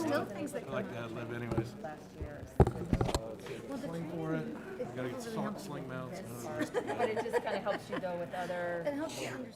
little things that I like to ad lib anyways. last year. Well, the sling for it. You gotta get sling mounts. But it just kind of helps you though with other. It helps you understand.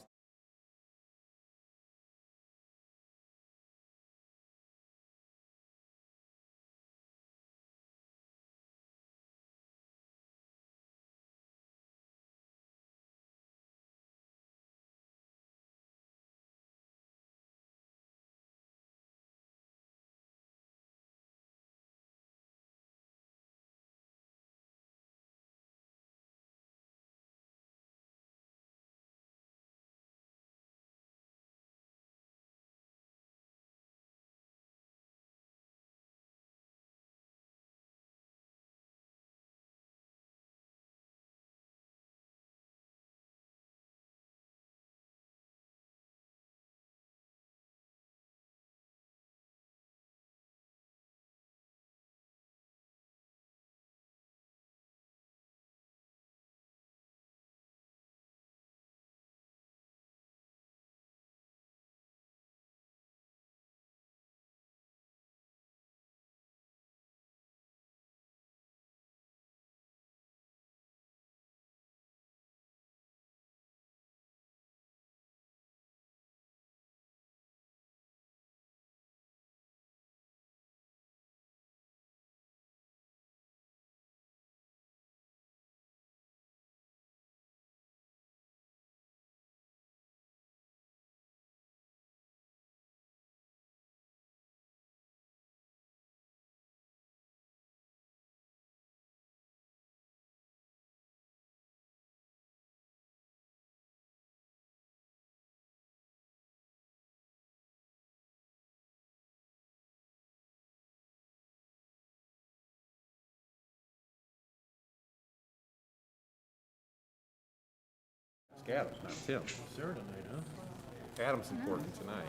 Adam's not Tim. Sarah tonight, huh? Adam's important tonight.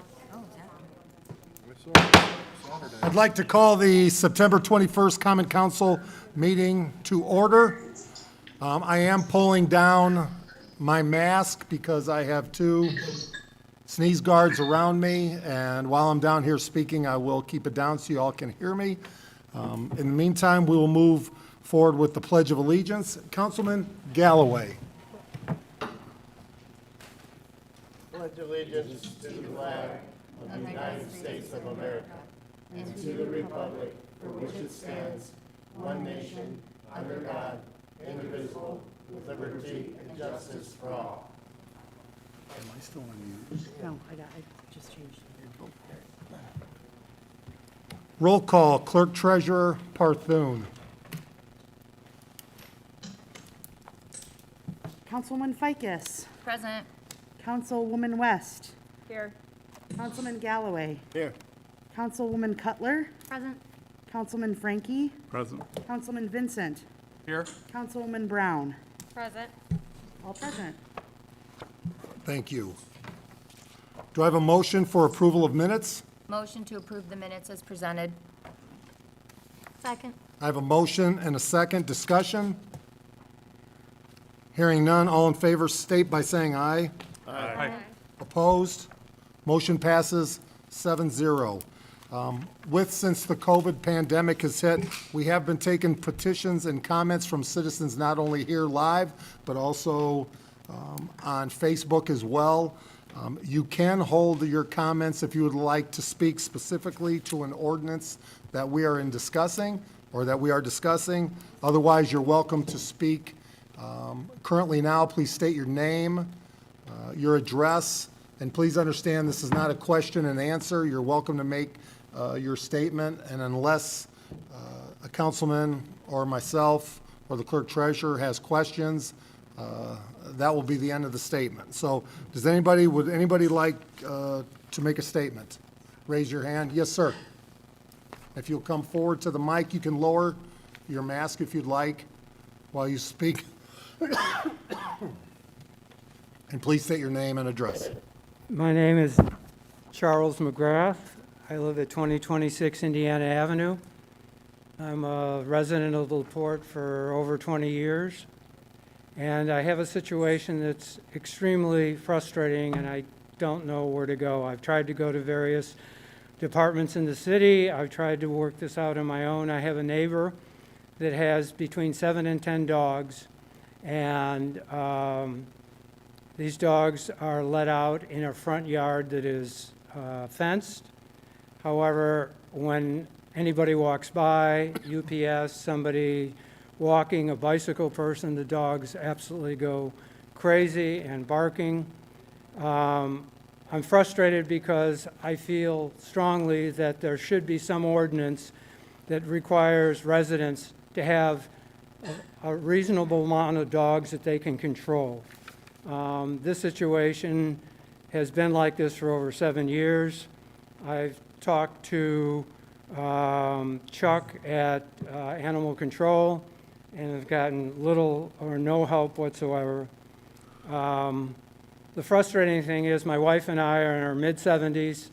Saturday. I'd like to call the September 21st Common Council meeting to order. I am pulling down my mask because I have two sneeze guards around me, and while I'm down here speaking, I will keep it down so you all can hear me. In the meantime, we will move forward with the Pledge of Allegiance. Councilman Galloway. Pledge allegiance to the flag of the United States of America and to the republic for which it stands, one nation, under God, indivisible, with liberty and justice for all. Am I still on mute? No, I just changed it. Roll call, Clerk Treasurer Parthune. Councilwoman Ficus. Present. Councilwoman West. Here. Councilman Galloway. Here. Councilwoman Cutler. Present. Councilman Frankie. Present. Councilman Vincent. Here. Councilwoman Brown. Present. All present. Thank you. Do I have a motion for approval of minutes? Motion to approve the minutes as presented. Second. I have a motion and a second. Discussion? Hearing none, all in favor state by saying aye. Aye. Opposed? Motion passes 7-0. Since the COVID pandemic has hit, we have been taking petitions and comments from citizens not only here live, but also on Facebook as well. You can hold your comments if you would like to speak specifically to an ordinance that we are discussing. Otherwise, you're welcome to speak. Currently now, please state your name, your address, and please understand this is not a question and answer. You're welcome to make your statement, and unless a councilman or myself or the clerk treasurer has questions, that will be the end of the statement. So would anybody like to make a statement? Raise your hand. Yes, sir. If you'll come forward to the mic, you can lower your mask if you'd like while you speak. And please state your name and address. My name is Charles McGrath. I live at 2026 Indiana Avenue. I'm a resident of LaPorte for over 20 years. And I have a situation that's extremely frustrating, and I don't know where to go. I've tried to go to various departments in the city. I've tried to work this out on my own. I have a neighbor that has between 7 and 10 dogs, and these dogs are let out in a front yard that is fenced. However, when anybody walks by, UPS, somebody walking, a bicycle person, the dogs absolutely go crazy and barking. I'm frustrated because I feel strongly that there should be some ordinance that requires residents to have a reasonable amount of dogs that they can control. This situation has been like this for over 7 years. I've talked to Chuck at Animal Control and have gotten little or no help whatsoever. The frustrating thing is my wife and I are in our mid-70s.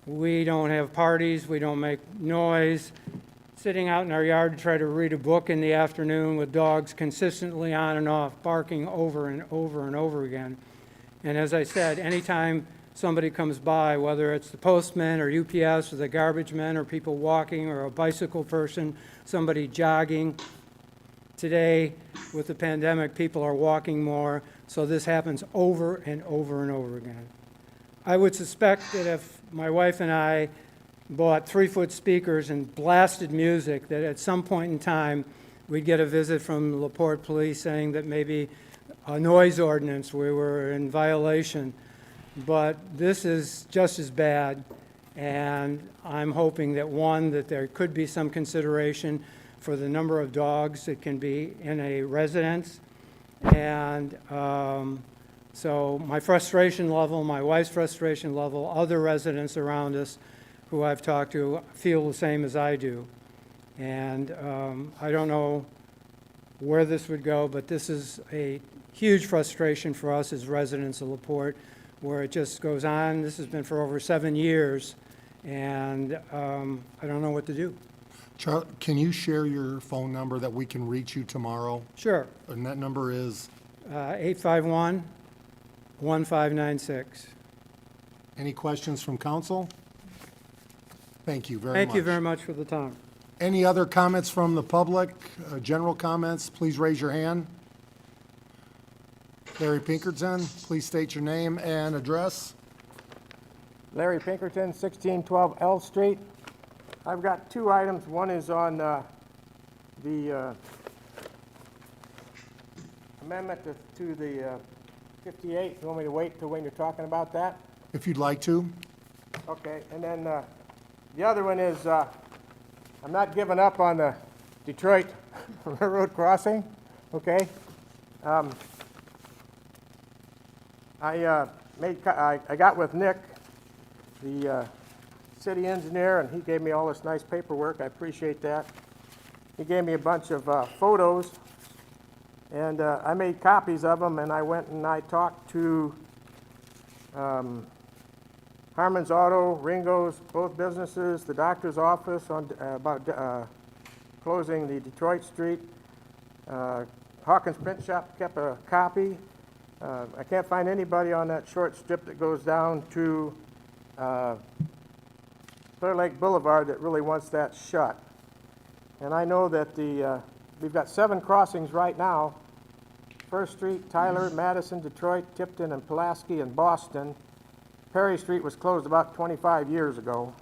We don't have parties, we don't make noise. Sitting out in our yard to try to read a book in the afternoon with dogs consistently on and off, barking over and over and over again. And as I said, anytime somebody comes by, whether it's the postman or UPS or the garbage men or people walking or a bicycle person, somebody jogging. Today, with the pandemic, people are walking more, so this happens over and over and over again. I would suspect that if my wife and I bought 3-foot speakers and blasted music, that at some point in time, we'd get a visit from the Porte police saying that maybe a noise ordinance, we were in violation. But this is just as bad, and I'm hoping that, one, that there could be some consideration for the number of dogs that can be in a residence. And so my frustration level, my wife's frustration level, other residents around us who I've talked to feel the same as I do. And I don't know where this would go, but this is a huge frustration for us as residents of LaPorte, where it just goes on. This has been for over 7 years, and I don't know what to do. Charlie, can you share your phone number that we can reach you tomorrow? Sure. And that number is? 851-1596. Any questions from council? Thank you very much. Thank you very much for the time. Any other comments from the public? General comments, please raise your hand. Larry Pinkerton, please state your name and address. Larry Pinkerton, 1612 L Street. I've got 2 items. One is on the amendment to the 58. You want me to wait till when you're talking about that? If you'd like to. Okay, and then the other one is I'm not giving up on the Detroit Railroad crossing, okay? I got with Nick, the city engineer, and he gave me all this nice paperwork. I appreciate that. He gave me a bunch of photos, and I made copies of them, and I went and I talked to Harmon's Auto, Ringo's, both businesses, the doctor's office on about closing the Detroit Street. Hawkins Print Shop kept a copy. I can't find anybody on that short strip that goes down to Clear Lake Boulevard that really wants that shut. And I know that we've got 7 crossings right now: First Street, Tyler, Madison, Detroit, Tipton, and Pulaski, and Boston. Perry Street was closed about 25 years ago.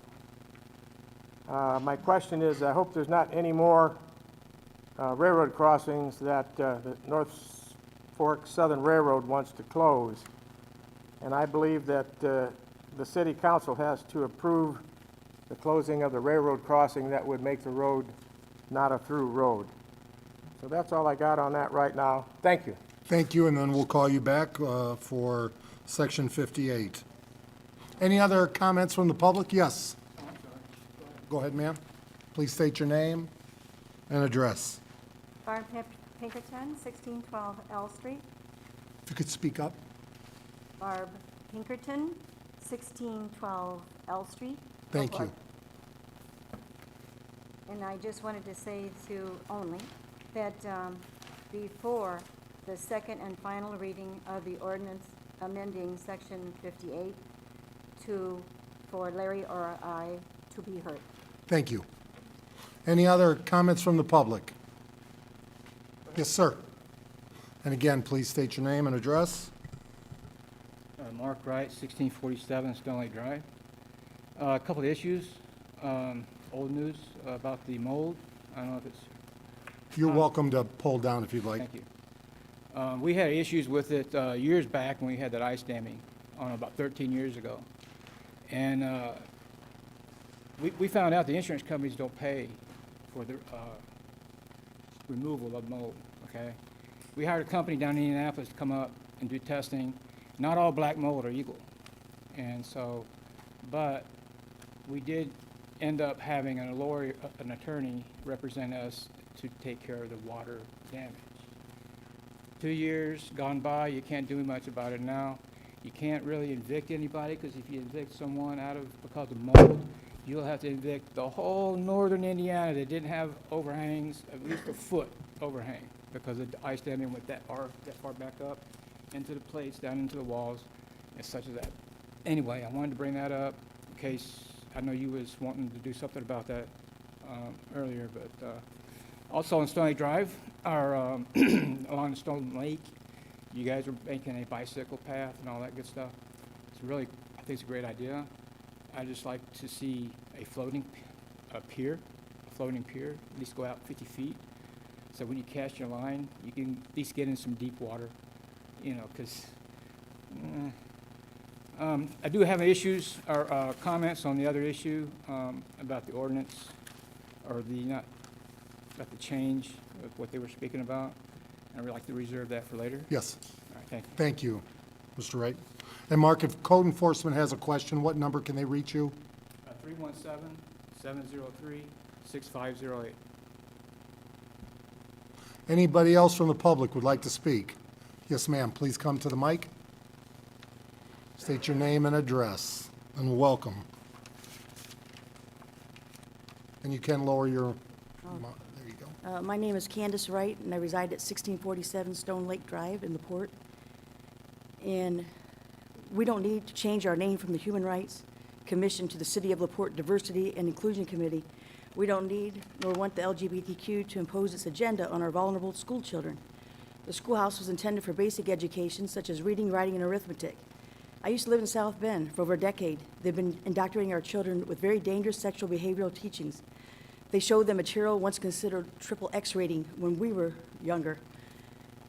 My question is, I hope there's not any more railroad crossings that the North Fork Southern Railroad wants to close. And I believe that the city council has to approve the closing of the railroad crossing that would make the road not a through road. So that's all I got on that right now. Thank you. Thank you, and then we'll call you back for section 58. Any other comments from the public? Yes. Go ahead, ma'am. Please state your name and address. Barb Pinkerton, 1612 L Street. If you could speak up. Barb Pinkerton, 1612 L Street. Thank you. And I just wanted to say to only that before the second and final reading of the ordinance amending section 58 to for Larry or I to be heard. Thank you. Any other comments from the public? Yes, sir. And again, please state your name and address. Mark Wright, 1647 Stone Lake Drive. A couple of issues, old news about the mold. I don't know if it's, You're welcome to pull down if you'd like. thank you. We had issues with it years back when we had that ice damming on about 13 years ago. And we found out the insurance companies don't pay for the removal of mold, okay? We hired a company down in Indianapolis to come up and do testing. Not all black mold are equal. And so, but we did end up having an attorney represent us to take care of the water damage. 2 years gone by, you can't do much about it now. You can't really evict anybody, because if you evict someone because of mold, you'll have to evict the whole northern Indiana that didn't have overhangs, at least a foot overhang, because of the ice damming went that far back up into the plates, down into the walls, and such as that. Anyway, I wanted to bring that up in case, I know you was wanting to do something about that earlier, but also on Stony Drive, or along the Stone Lake, you guys are making a bicycle path and all that good stuff. It's really, I think it's a great idea. I'd just like to see a floating pier, at least go out 50 feet. So when you cast your line, you can at least get in some deep water, you know, because I do have issues or comments on the other issue about the ordinance, or about the change of what they were speaking about. I would like to reserve that for later. Yes. All right, thank you. Thank you, Mr. Wright. And Mark, if code enforcement has a question, what number can they reach you? 317-703-6508. Anybody else from the public would like to speak? Yes, ma'am, please come to the mic. State your name and address, and welcome. And you can lower your, there you go. My name is Candace Wright, and I reside at 1647 Stone Lake Drive in LaPorte. And we don't need to change our name from the Human Rights Commission to the City of LaPorte Diversity and Inclusion Committee. We don't need nor want the LGBTQ to impose its agenda on our vulnerable school children. The schoolhouse was intended for basic education, such as reading, writing, and arithmetic. I used to live in South Bend for over a decade. They've been indoctrinating our children with very dangerous sexual behavioral teachings. They showed them material once considered triple X rating when we were younger.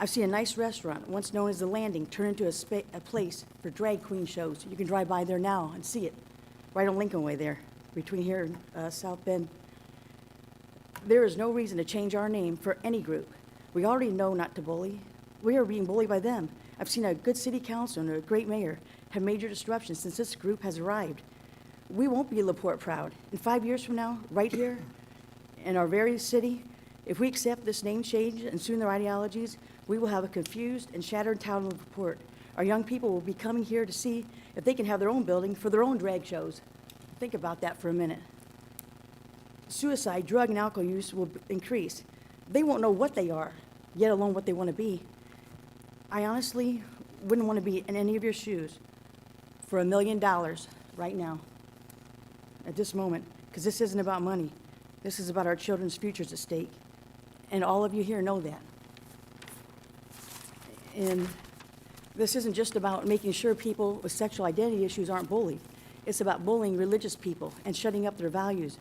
I've seen a nice restaurant, once known as The Landing, turn into a place for drag queen shows. You can drive by there now and see it, right on Lincoln Way there, between here and South Bend. There is no reason to change our name for any group. We already know not to bully. We are being bullied by them. I've seen a good city council and a great mayor have major disruptions since this group has arrived. We won't be LaPorte proud. In 5 years from now, right here in our very city, if we accept this name change and soon their ideologies, we will have a confused and shattered town of LaPorte. Our young people will be coming here to see if they can have their own building for their own drag shows. Think about that for a minute. Suicide, drug, and alcohol use will increase. They won't know what they are, yet alone what they want to be. I honestly wouldn't want to be in any of your shoes for $1 million right now, at this moment, because this isn't about money. This is about our children's futures at stake, and all of you here know that. And this isn't just about making sure people with sexual identity issues aren't bullied. It's about bullying religious people and shutting up their values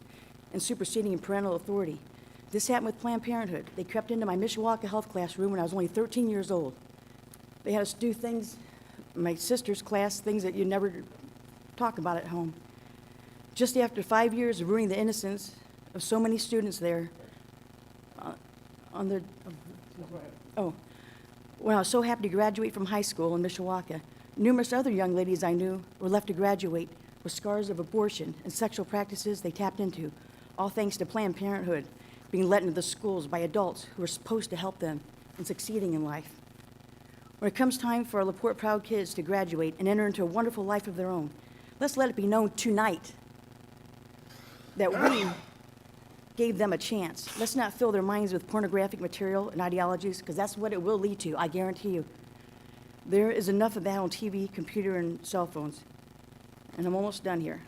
and superseding parental authority. This happened with Planned Parenthood. They crept into my Mishawaka health classroom when I was only 13 years old. They had us do things, my sister's class, things that you never talk about at home. Just after 5 years of ruining the innocence of so many students there, when I was so happy to graduate from high school in Mishawaka, numerous other young ladies I knew were left to graduate with scars of abortion and sexual practices they tapped into, all thanks to Planned Parenthood being let into the schools by adults who are supposed to help them in succeeding in life. When it comes time for our LaPorte proud kids to graduate and enter into a wonderful life of their own, let's let it be known tonight that we gave them a chance. Let's not fill their minds with pornographic material and ideologies, because that's what it will lead to, I guarantee you. There is enough of that on TV, computer, and cell phones. And I'm almost done here.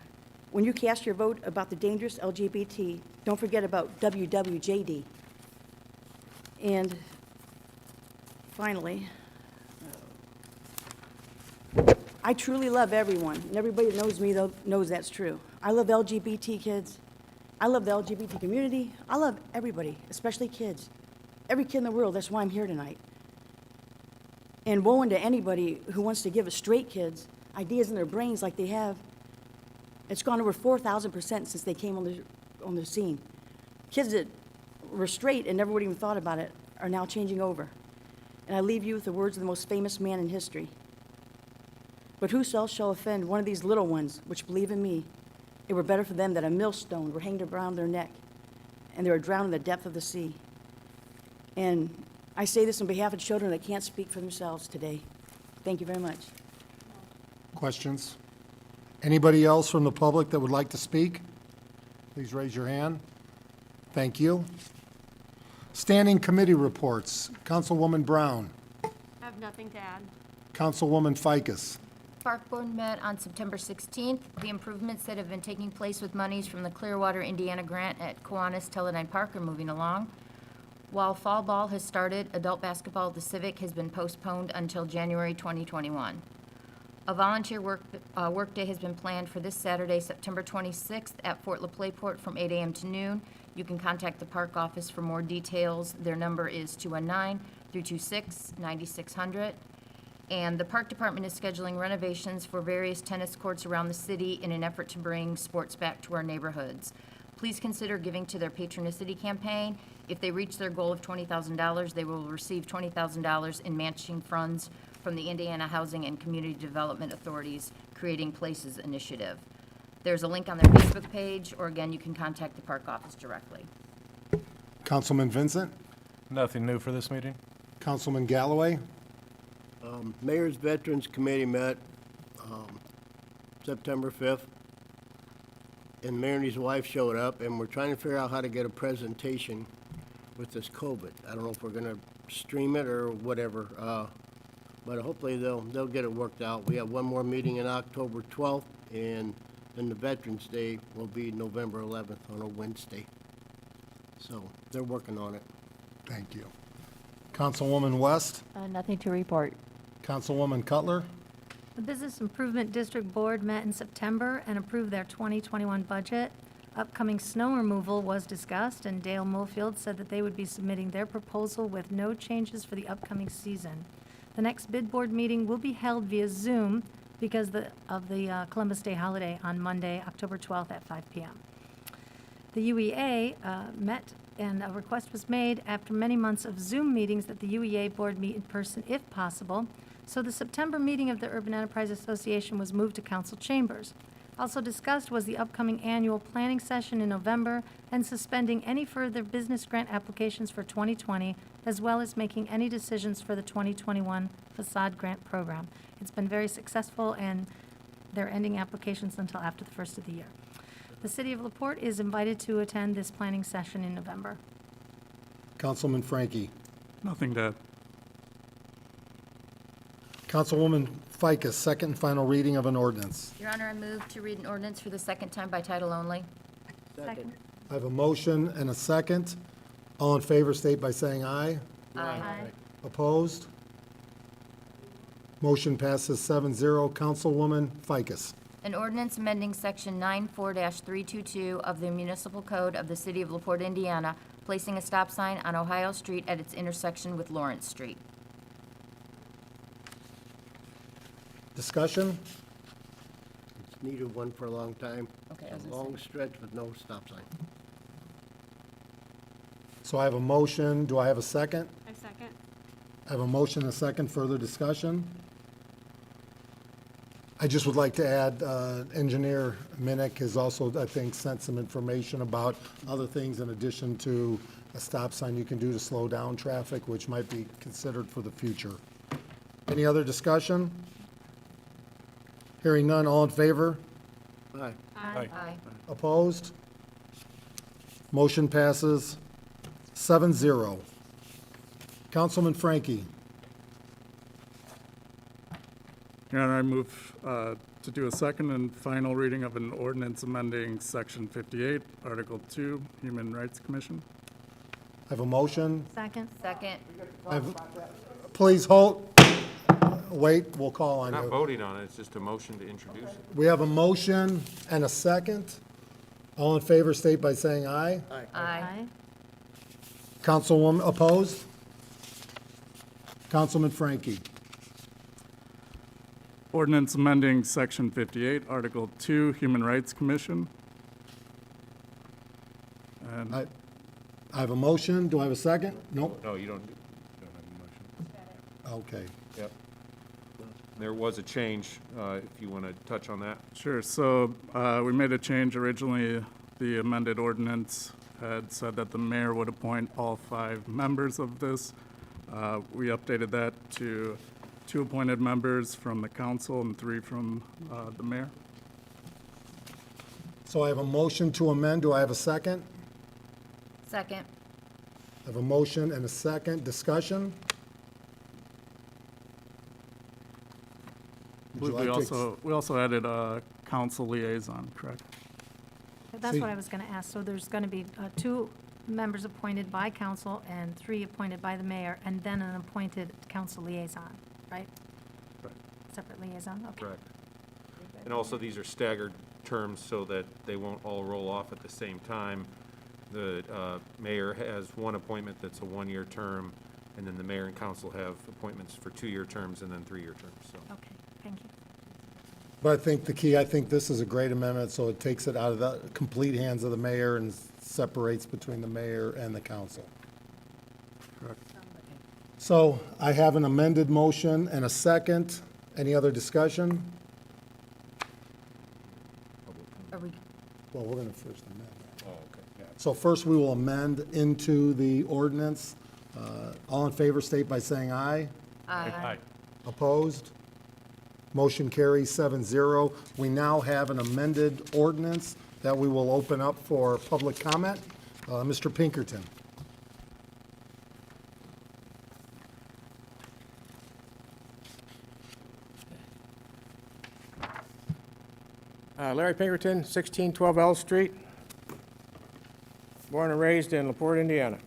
when you cast your vote about the dangerous LGBT, don't forget about WWJD. And finally, I truly love everyone, and everybody that knows me knows that's true. I love LGBT kids. I love the LGBT community. I love everybody, especially kids. Every kid in the world, that's why I'm here tonight. And woe unto anybody who wants to give us straight kids ideas in their brains like they have. It's gone over 4,000% since they came on the scene. Kids that were straight and never would even thought about it are now changing over. And I leave you with the words of the most famous man in history. But whoso shall offend one of these little ones, which believe in me, it were better for them that a millstone were hanged around their neck, and they were drowned in the depth of the sea. And I say this on behalf of children that can't speak for themselves today. Thank you very much. Questions? Anybody else from the public that would like to speak? Please raise your hand. Thank you. Standing committee reports. Councilwoman Brown. I have nothing to add. Councilwoman Ficus. Park Board met on September 16th. The improvements that have been taking place with monies from the Clearwater, Indiana grant at Kiwanis Teledyne Park are moving along. While fall ball has started, adult basketball at the Civic has been postponed until January 2021. A volunteer workday has been planned for this Saturday, September 26th at Fort LaPlayport from 8 a.m. to noon. You can contact the park office for more details. Their number is 219-326-9600. And the park department is scheduling renovations for various tennis courts around the city in an effort to bring sports back to our neighborhoods. Please consider giving to their Patronicity campaign. If they reach their goal of $20,000, they will receive $20,000 in matching funds from the Indiana Housing and Community Development Authority's Creating Places initiative. There's a link on their Facebook page, or again, you can contact the park office directly. Councilman Vincent. Nothing new for this meeting? Councilman Galloway. Mayor's Veterans Committee met September 5th, and Mayor and his wife showed up, and we're trying to figure out how to get a presentation with this COVID. I don't know if we're going to stream it or whatever, but hopefully they'll get it worked out. We have one more meeting in October 12th, and then the Veterans Day will be November 11th on a Wednesday. So they're working on it. Thank you. Councilwoman West. Nothing to report. Councilwoman Cutler. The Business Improvement District Board met in September and approved their 2021 budget. Upcoming snow removal was discussed, and Dale Mofield said that they would be submitting their proposal with no changes for the upcoming season. The next bid board meeting will be held via Zoom because of the Columbus Day holiday on Monday, October 12th at 5 p.m. The UEA met, and a request was made after many months of Zoom meetings that the UEA board meet in person if possible. So the September meeting of the Urban Enterprise Association was moved to council chambers. Also discussed was the upcoming annual planning session in November and suspending any further business grant applications for 2020, as well as making any decisions for the 2021 facade grant program. It's been very successful, and they're ending applications until after the first of the year. The City of LaPorte is invited to attend this planning session in November. Councilman Frankie. Nothing to add. Councilwoman Ficus, second and final reading of an ordinance. Your Honor, I move to read an ordinance for the second time by title only. Second. I have a motion and a second. All in favor state by saying aye. Aye. Opposed? Motion passes 7-0. Councilwoman Ficus. An ordinance amending Section 94-322 of the Municipal Code of the City of LaPorte, Indiana, placing a stop sign on Ohio Street at its intersection with Lawrence Street. Discussion? It's needed one for a long time. Okay, I was A gonna long stretch with no stop sign. So I have a motion. Do I have a second? I second. I have a motion and a second. Further discussion? I just would like to add, Engineer Minnick has also, I think, sent some information about other things in addition to a stop sign you can do to slow down traffic, which might be considered for the future. Any other discussion? Hearing none, all in favor? Aye. Aye. Aye. Opposed? Motion passes 7-0. Councilman Frankie. Your Honor, I move to do a second and final reading of an ordinance amending Section 58, Article 2, Human Rights Commission. I have a motion. Second? Second. Please hold. Wait, we'll call We're on not you. voting on it, it's just a motion to introduce it. We have a motion and a second. All in favor, state by saying aye. Aye. Councilwoman opposed? Councilman Frankie. Ordinance amending Section 58, Article 2, Human Rights Commission. And I have a motion. Do I have a second? Nope. No, you don't have a motion. Okay. Yep. There was a change, if you want to touch on that. Sure, so we made a change. Originally, the amended ordinance had said that the mayor would appoint all 5 members of this. We updated that to 2 appointed members from the council and 3 from the mayor. So I have a motion to amend. Do I have a second? Second. I have a motion and a second. Discussion? Would you We like to also, we also added a council liaison, correct? That's See- what I was going to ask. So there's going to be 2 members appointed by council and 3 appointed by the mayor, and then an appointed council liaison, right? Right. Separate liaison, okay. Correct. And also, these are staggered terms so that they won't all roll off at the same time. The mayor has one appointment that's a 1-year term, and then the mayor and council have appointments for 2-year terms and then 3-year terms, so. Okay, thank you. But I think the key, I think this is a great amendment, so it takes it out of the complete hands of the mayor and separates between the mayor and the council. Correct. So I have an amended motion and a second. Any other discussion? Are we, Well, we're going to first amend. Oh, okay, yeah. So first, we will amend into the ordinance. All in favor, state by saying aye. aye. Opposed? Motion carries 7-0. We now have an amended ordinance that we will open up for public comment. Mr. Pinkerton. Larry Pinkerton, 1612 L Street, born and raised in LaPorte, Indiana.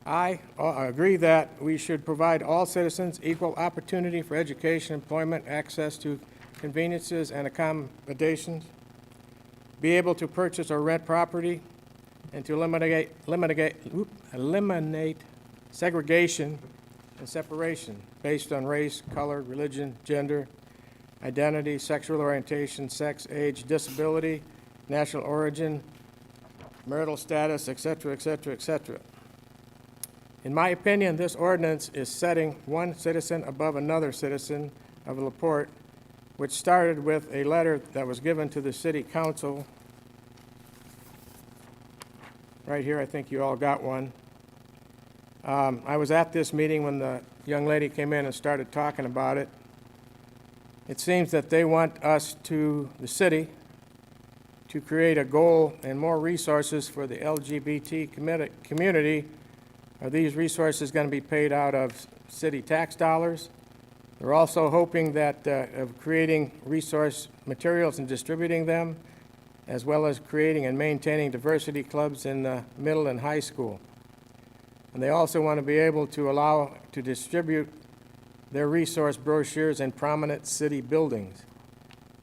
I agree that we should provide all citizens equal opportunity for education, employment, access to conveniences and accommodations, be able to purchase or rent property, and to eliminate segregation and separation based on race, color, religion, gender, identity, sexual orientation, sex, age, disability, national origin, marital status, etc., etc., etc. In my opinion, this ordinance is setting one citizen above another citizen of LaPorte, which started with a letter that was given to the city council. Right here, I think you all got one. I was at this meeting when the young lady came in and started talking about it. It seems that they want us to, the city, to create a goal and more resources for the LGBT community. Are these resources going to be paid out of city tax dollars? They're also hoping that of creating resource materials and distributing them, as well as creating and maintaining diversity clubs in the middle and high school. And they also want to be able to allow to distribute their resource brochures in prominent city buildings.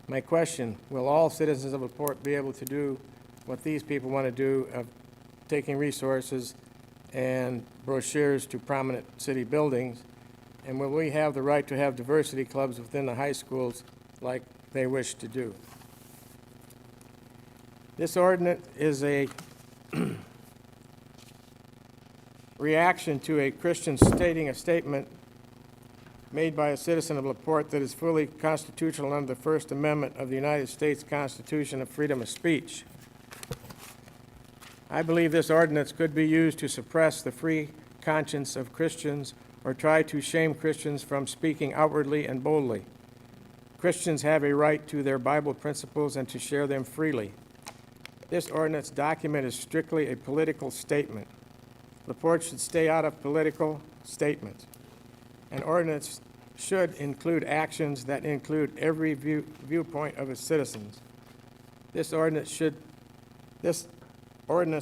My question, will all citizens of LaPorte be able to do what these people want to do of taking resources and brochures to prominent city buildings? And will we have the right to have diversity clubs within the high schools like they wish to do? This ordinance is a reaction to a Christian stating a statement made by a citizen of LaPorte that is fully constitutional under the First Amendment of the United States Constitution of freedom of speech. I believe this ordinance could be used to suppress the free conscience of Christians or try to shame Christians from speaking outwardly and boldly. Christians have a right to their Bible principles and to share them freely. This ordinance document is strictly a political statement. LaPorte should stay out of political statements. An ordinance should include actions that include every viewpoint of its citizens. This ordinance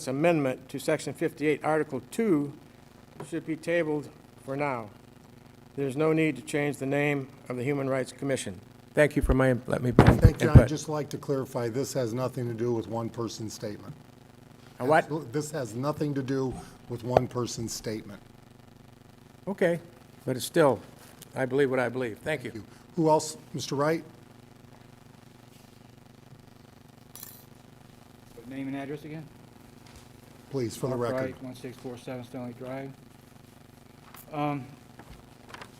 amendment to Section 58, Article 2 should be tabled for now. There's no need to change the name of the Human Rights Commission. Thank you for let me Thank you. input. I'd just like to clarify, this has nothing to do with one person's statement. A what? This has nothing to do with one person's statement. Okay, but it's still, I believe what I believe. Thank you. Who else? Mr. Wright? Name and address again? Please, for the Mark record. Wright, 1647 Stanley Drive.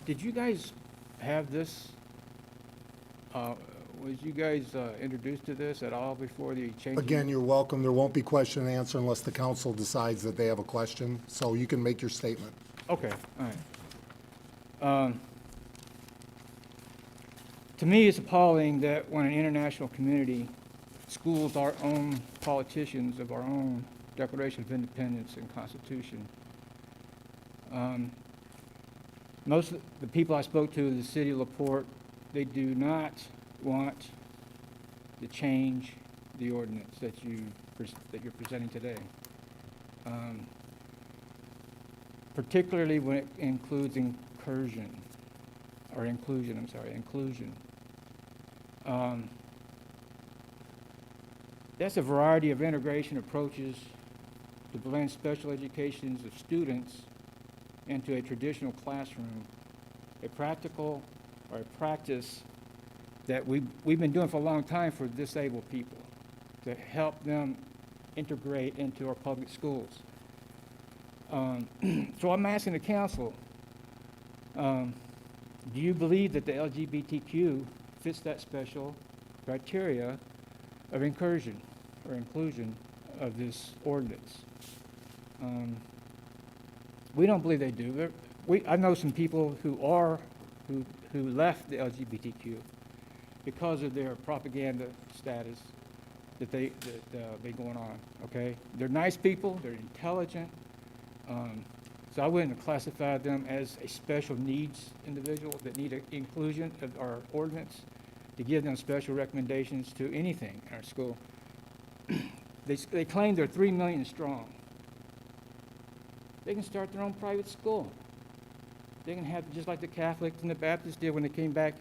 Did you guys have this, was you guys introduced to this at all before the change? Again, you're welcome. There won't be question and answer unless the council decides that they have a question, so you can make your statement. Okay, all right. To me, it's appalling that when an international community schools our own politicians of our own Declaration of Independence and Constitution. Most of the people I spoke to in the city of LaPorte, they do not want to change the ordinance that you're presenting today. Particularly when it includes inclusion. That's a variety of integration approaches to blend special educations of students into a traditional classroom, a practical or a practice that we've been doing for a long time for disabled people to help them integrate into our public schools. So I'm asking the council, do you believe that the LGBTQ fits that special criteria of inclusion of this ordinance? We don't believe they do. I know some people who left the LGBTQ because of their propaganda status that they going on. Okay, they're nice people. They're intelligent. So I wouldn't have classified them as a special needs individual that need inclusion of our ordinance to give them special recommendations to anything in our school. They claim they're 3 million strong. They can start their own private school. They can have, just like the Catholics and the Baptists did when they came back,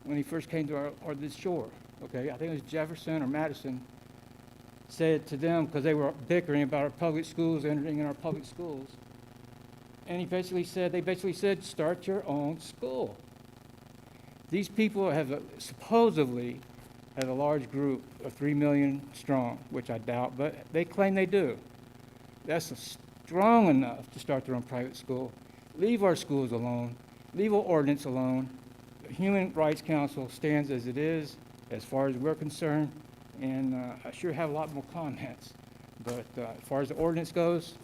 when he first came to this shore. Okay, I think it was Jefferson or Madison said to them, because they were bickering about our public schools, entering in our public schools, and they basically said, start your own school. These people have supposedly have a large group of 3 million strong, which I doubt, but they claim they do. That's strong enough to start their own private school. Leave our schools alone. Leave our ordinance alone. The Human Rights Council stands as it is, as far as we're concerned, and I sure have a lot more comments. But as far as the ordinance goes,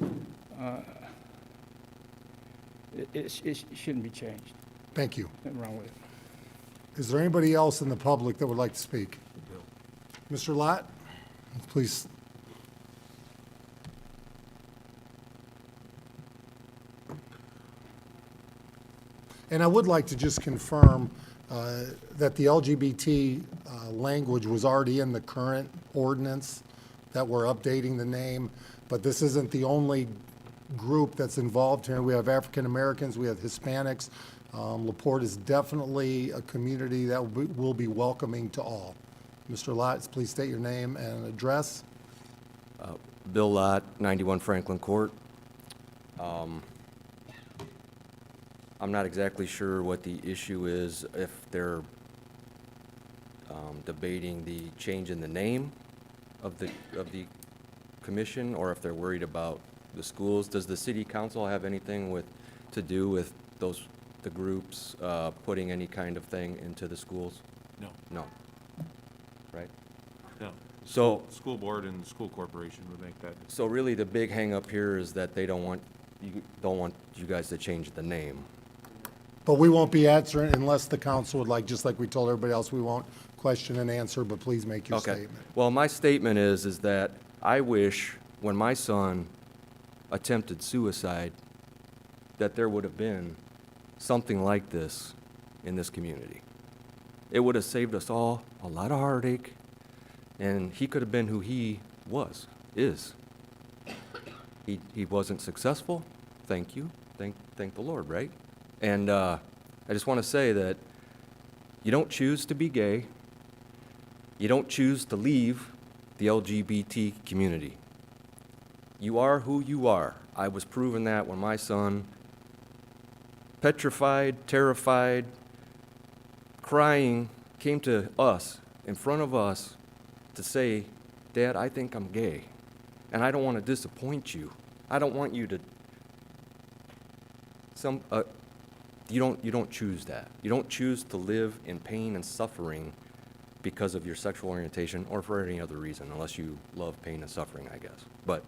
it shouldn't be changed. Thank you. Nothing wrong with it. Is there anybody else in the public that would like to speak? Mr. Lott, please. And I would like to just confirm that the LGBT language was already in the current ordinance, that we're updating the name, but this isn't the only group that's involved here. We have African Americans, we have Hispanics. LaPorte is definitely a community that will be welcoming to all. Mr. Lott, please state your name and address. Bill Lott, 91 Franklin Court. I'm not exactly sure what the issue is, if they're debating the change in the name of the commission, or if they're worried about the schools. Does the city council have anything to do with the groups putting any kind of thing into the schools? No. No. Right? No. So, School board and school corporation would make that. so really the big hang up here is that they don't want you guys to change the name. But we won't be answering unless the council would like, just like we told everybody else, we won't question and answer, but please make your Okay. statement. Well, my statement is that I wish when my son attempted suicide, that there would have been something like this in this community. It would have saved us all a lot of heartache, and he could have been who he is. He wasn't successful. Thank you. Thank the Lord, right? And I just want to say that you don't choose to be gay. You don't choose to leave the LGBT community. You are who you are. I was proven that when my son, petrified, terrified, crying, came to us, in front of us, to say, Dad, I think I'm gay, and I don't want to disappoint you. I don't want you to, you don't choose that. You don't choose to live in pain and suffering because of your sexual orientation or for any other reason, unless you love pain and suffering, I guess. But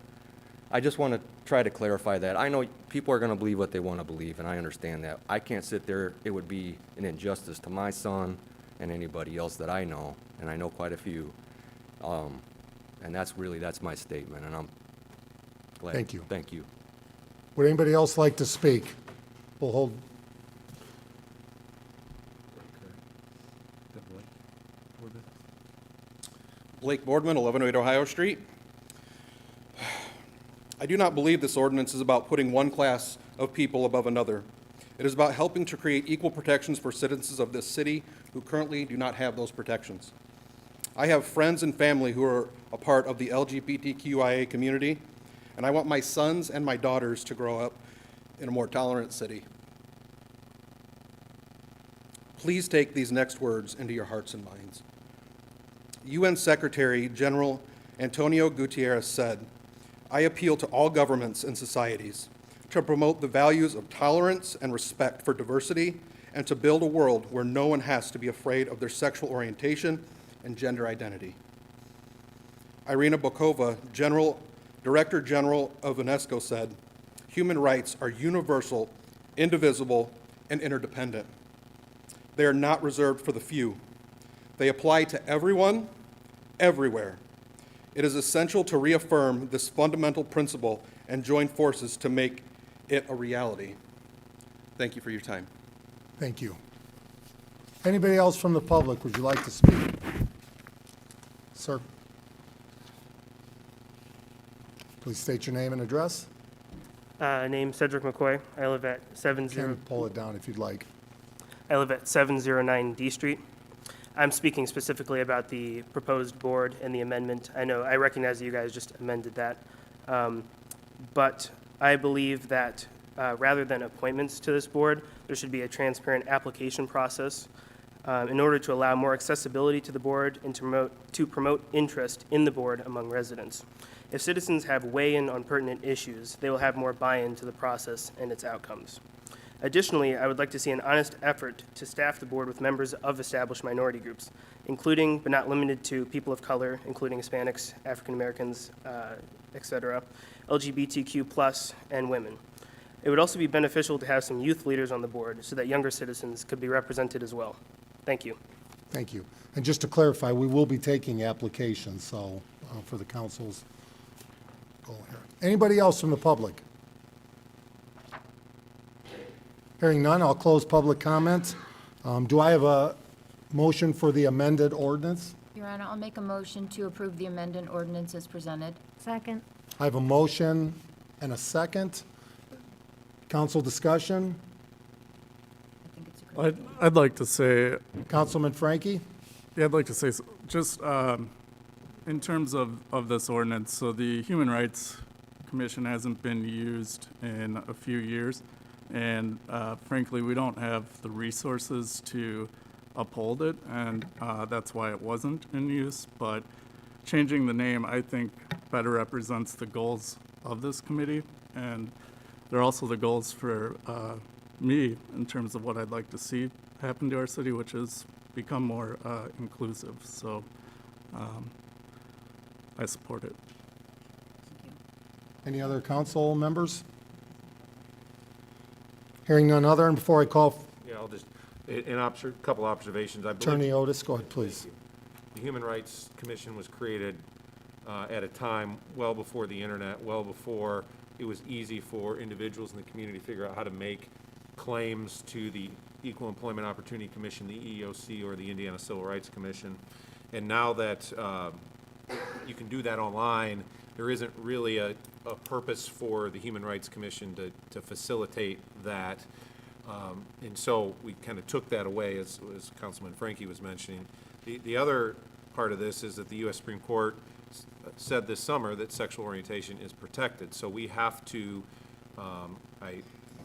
I just want to try to clarify that. I know people are going to believe what they want to believe, and I understand that. I can't sit there. It would be an injustice to my son and anybody else that I know, and I know quite a few. And that's my statement, and I'm glad. Thank you. Thank you. Would anybody else like to speak? We'll hold. Blake Boardman, 1108 Ohio Street. I do not believe this ordinance is about putting one class of people above another. It is about helping to create equal protections for citizens of this city who currently do not have those protections. I have friends and family who are a part of the LGBTQIA community, and I want my sons and my daughters to grow up in a more tolerant city. Please take these next words into your hearts and minds. UN Secretary General Antonio Guterres said, I appeal to all governments and societies to promote the values of tolerance and respect for diversity and to build a world where no one has to be afraid of their sexual orientation and gender identity. Irina Bokova, Director General of UNESCO, said, human rights are universal, indivisible, and interdependent. They are not reserved for the few. They apply to everyone, everywhere. It is essential to reaffirm this fundamental principle and join forces to make it a reality. Thank you for your time. Thank you. Anybody else from the public, would you like to speak? Sir? Please state your name and address. Name Cedric McCoy. I live at 70. Can pull it down if you'd like. I live at 709 D Street. I'm speaking specifically about the proposed board and the amendment. I recognize that you guys just amended that. But I believe that rather than appointments to this board, there should be a transparent application process in order to allow more accessibility to the board and to promote interest in the board among residents. If citizens have weigh-in on pertinent issues, they will have more buy-in to the process and its outcomes. Additionally, I would like to see an honest effort to staff the board with members of established minority groups, including but not limited to people of color, including Hispanics, African Americans, etc., LGBTQ+, and women. It would also be beneficial to have some youth leaders on the board so that younger citizens could be represented as well. Thank you. Thank you. And just to clarify, we will be taking applications, so for the council's goal here. Anybody else from the public? Hearing none, I'll close public comments. Do I have a motion for the amended ordinance? Your Honor, I'll make a motion to approve the amended ordinance as presented. Second. I have a motion and a second. Council discussion? I think it's a great. I'd like to say, Councilman Frankie? yeah, I'd like to say, just in terms of this ordinance, so the Human Rights Commission hasn't been used in a few years, and frankly, we don't have the resources to uphold it, and that's why it wasn't in use. But changing the name, I think, better represents the goals of this committee, and they're also the goals for me in terms of what I'd like to see happen to our city, which is become more inclusive. So I support it. Any other council members? Hearing none other, and before I call Yeah, I'll just, a couple observations. I believe Attorney Otis, go ahead, please. the Human Rights Commission was created at a time well before the internet, well before it was easy for individuals in the community to figure out how to make claims to the Equal Employment Opportunity Commission, the EEOC, or the Indiana Civil Rights Commission. And now that you can do that online, there isn't really a purpose for the Human Rights Commission to facilitate that. And so we kind of took that away, as Councilman Frankie was mentioning. The other part of this is that the U.S. Supreme Court said this summer that sexual orientation is protected. So we have to,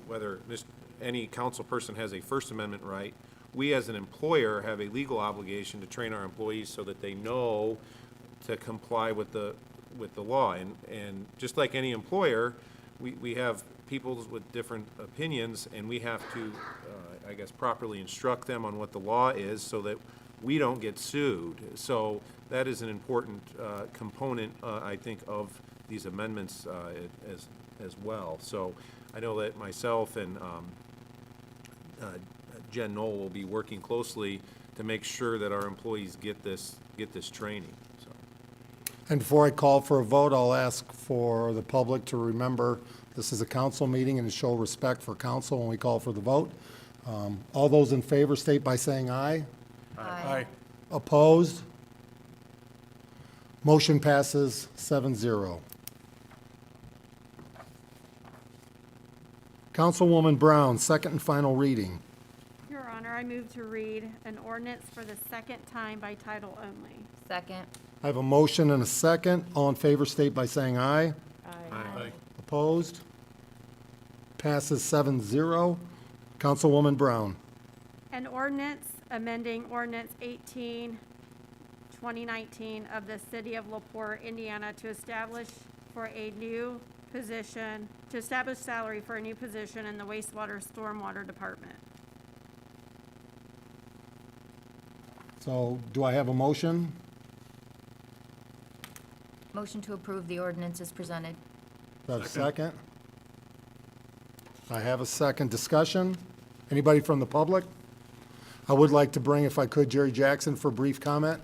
whether any council person has a First Amendment right, we as an employer have a legal obligation to train our employees so that they know to comply with the law. And just like any employer, we have people with different opinions, and we have to, I guess, properly instruct them on what the law is so that we don't get sued. So that is an important component, I think, of these amendments as well. So I know that myself and Jen Knoll will be working closely to make sure that our employees get this training. So. And before I call for a vote, I'll ask for the public to remember this is a council meeting and to show respect for council when we call for the vote. All those in favor state by saying aye. Aye. Opposed? Motion passes 7-0. Councilwoman Brown, second and final reading. Your Honor, I move to read an ordinance for the second time by title only. Second. I have a motion and a second. All in favor state by saying aye. Aye. Opposed? Passes 7-0. Councilwoman Brown. An ordinance amending ordinance 18, 2019 of the City of LaPorte, Indiana to establish salary for a new position in the wastewater stormwater department. So do I have a motion? Motion to approve the ordinance is presented. Do I have a second? I have a second. Discussion? Anybody from the public? I would like to bring, if I could, Jerry Jackson for a brief comment.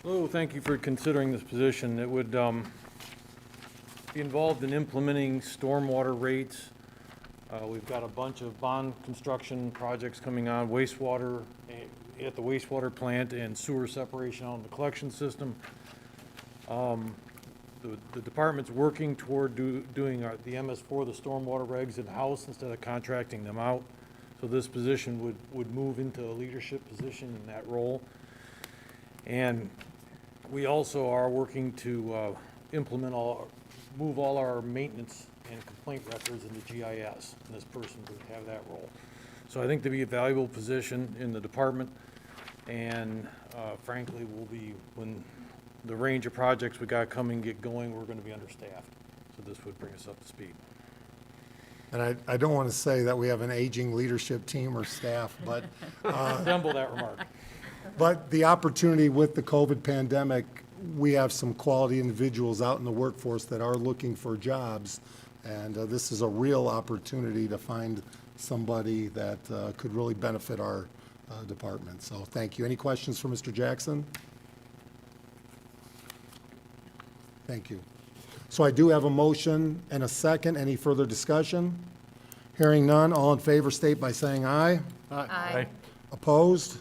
Hello, thank you for considering this position. It would be involved in implementing stormwater rates. We've got a bunch of bond construction projects coming on, wastewater at the wastewater plant and sewer separation out in the collection system. The department's working toward doing the MS4, the stormwater regs in-house instead of contracting them out. So this position would move into a leadership position in that role. And we also are working to move all our maintenance and complaint records into GIS, and this person would have that role. So I think to be a valuable position in the department, and frankly, when the range of projects we got coming get going, we're going to be understaffed. So this would bring us up to speed. And I don't want to say that we have an aging leadership team or staff, but Resemble that remark. but the opportunity with the COVID pandemic, we have some quality individuals out in the workforce that are looking for jobs. And this is a real opportunity to find somebody that could really benefit our department. So thank you. Any questions for Mr. Jackson? Thank you. So I do have a motion and a second. Any further discussion? Hearing none, all in favor state by saying aye. Aye. Opposed?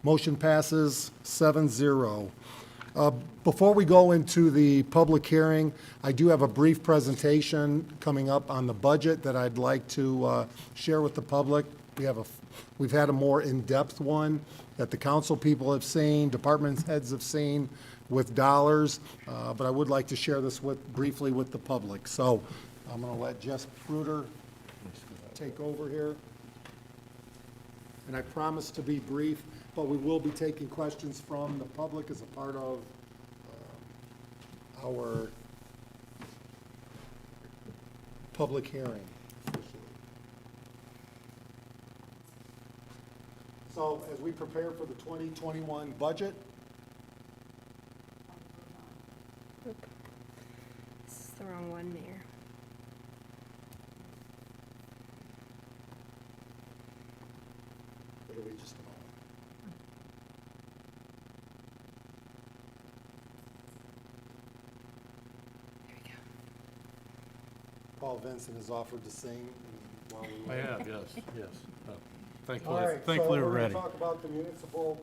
Motion passes 7-0. Before we go into the public hearing, I do have a brief presentation coming up on the budget that I'd like to share with the public. We've had a more in-depth one that the council people have seen, department heads have seen with dollars, but I would like to share this briefly with the public. So I'm going to let Jess Bruder take over here. And I promise to be brief, but we will be taking questions from the public as a part of our public hearing. So as we prepare for the 2021 budget, This is the wrong one, Mayor. literally just a moment. Paul Vincent has offered to sing while we I wait. have, yes, yes. All Thankfully, right, thankfully so we're we're ready. going to talk about the municipal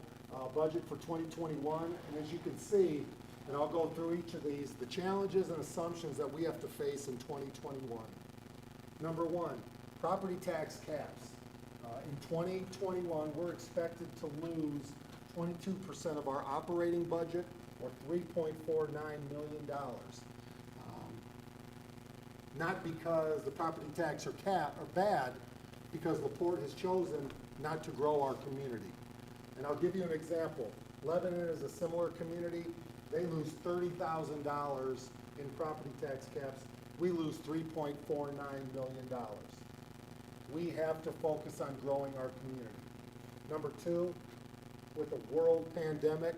budget for 2021, and as you can see, and I'll go through each of these, the challenges and assumptions that we have to face in 2021. Number one, property tax caps. In 2021, we're expected to lose 22% of our operating budget, or $3.49 million. Not because the property tax are bad, because LaPorte has chosen not to grow our community. And I'll give you an example. Lebanon is a similar community. They lose $30,000 in property tax caps. We lose $3.49 million. We have to focus on growing our community. Number two, with a world pandemic,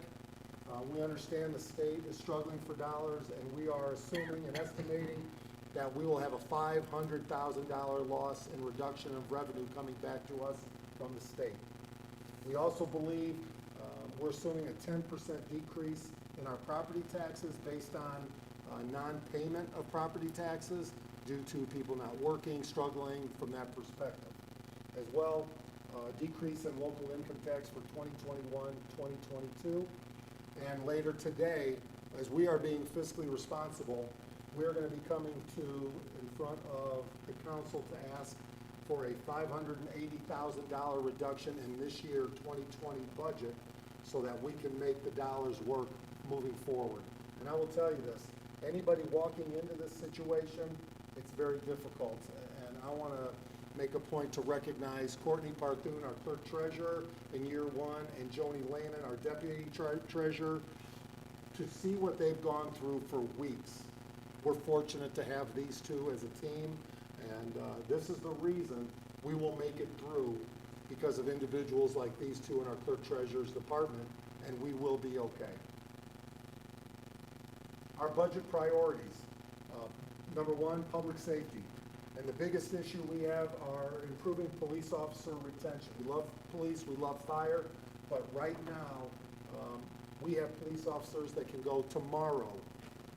we understand the state is struggling for dollars, and we are assuming and estimating that we will have a $500,000 loss in reduction of revenue coming back to us from the state. We also believe we're assuming a 10% decrease in our property taxes based on non-payment of property taxes due to people not working, struggling from that perspective. As well, decrease in local income tax for 2021, 2022. And later today, as we are being fiscally responsible, we're going to be coming in front of the council to ask for a $580,000 reduction in this year 2020 budget so that we can make the dollars work moving forward. And I will tell you this, anybody walking into this situation, it's very difficult. And I want to make a point to recognize Courtney Parthoon, our clerk treasurer in year one, and Joni Lehman, our deputy treasurer, to see what they've gone through for weeks. We're fortunate to have these two as a team, and this is the reason we will make it through, because of individuals like these two in our clerk treasurer's department, and we will be okay. Our budget priorities. Number one, public safety. And the biggest issue we have are improving police officer retention. We love police, we love fire, but right now, we have police officers that can go tomorrow,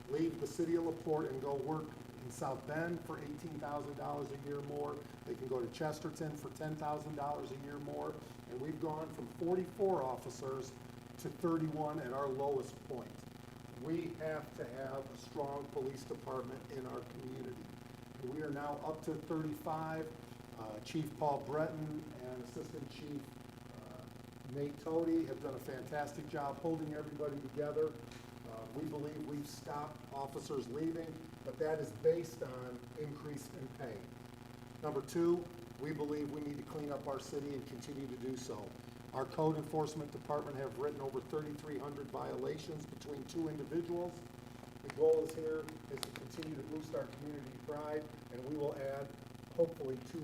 leave the city of LaPorte and go work in South Bend for $18,000 a year more. They can go to Chesterton for $10,000 a year more. And we've gone from 44 officers to 31 at our lowest point. We have to have a strong police department in our community. And we are now up to 35. Chief Paul Breton and Assistant Chief Nate Toady have done a fantastic job holding everybody together. We believe we've stopped officers leaving, but that is based on increase in pay. Number two, we believe we need to clean up our city and continue to do so. Our code enforcement department have written over 3,300 violations between two individuals. The goal is here is to continue to boost our community pride, and we will add hopefully 2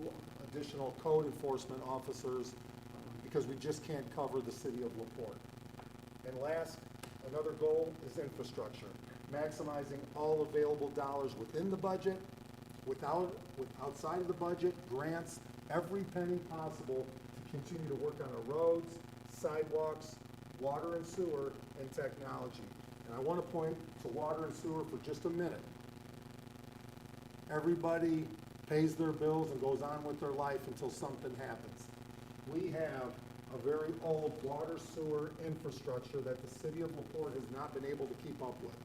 additional code enforcement officers because we just can't cover the city of LaPorte. And last, another goal is infrastructure, maximizing all available dollars within the budget, outside of the budget, grants, every penny possible to continue to work on our roads, sidewalks, water and sewer, and technology. And I want to point to water and sewer for just a minute. Everybody pays their bills and goes on with their life until something happens. We have a very old water sewer infrastructure that the city of LaPorte has not been able to keep up with.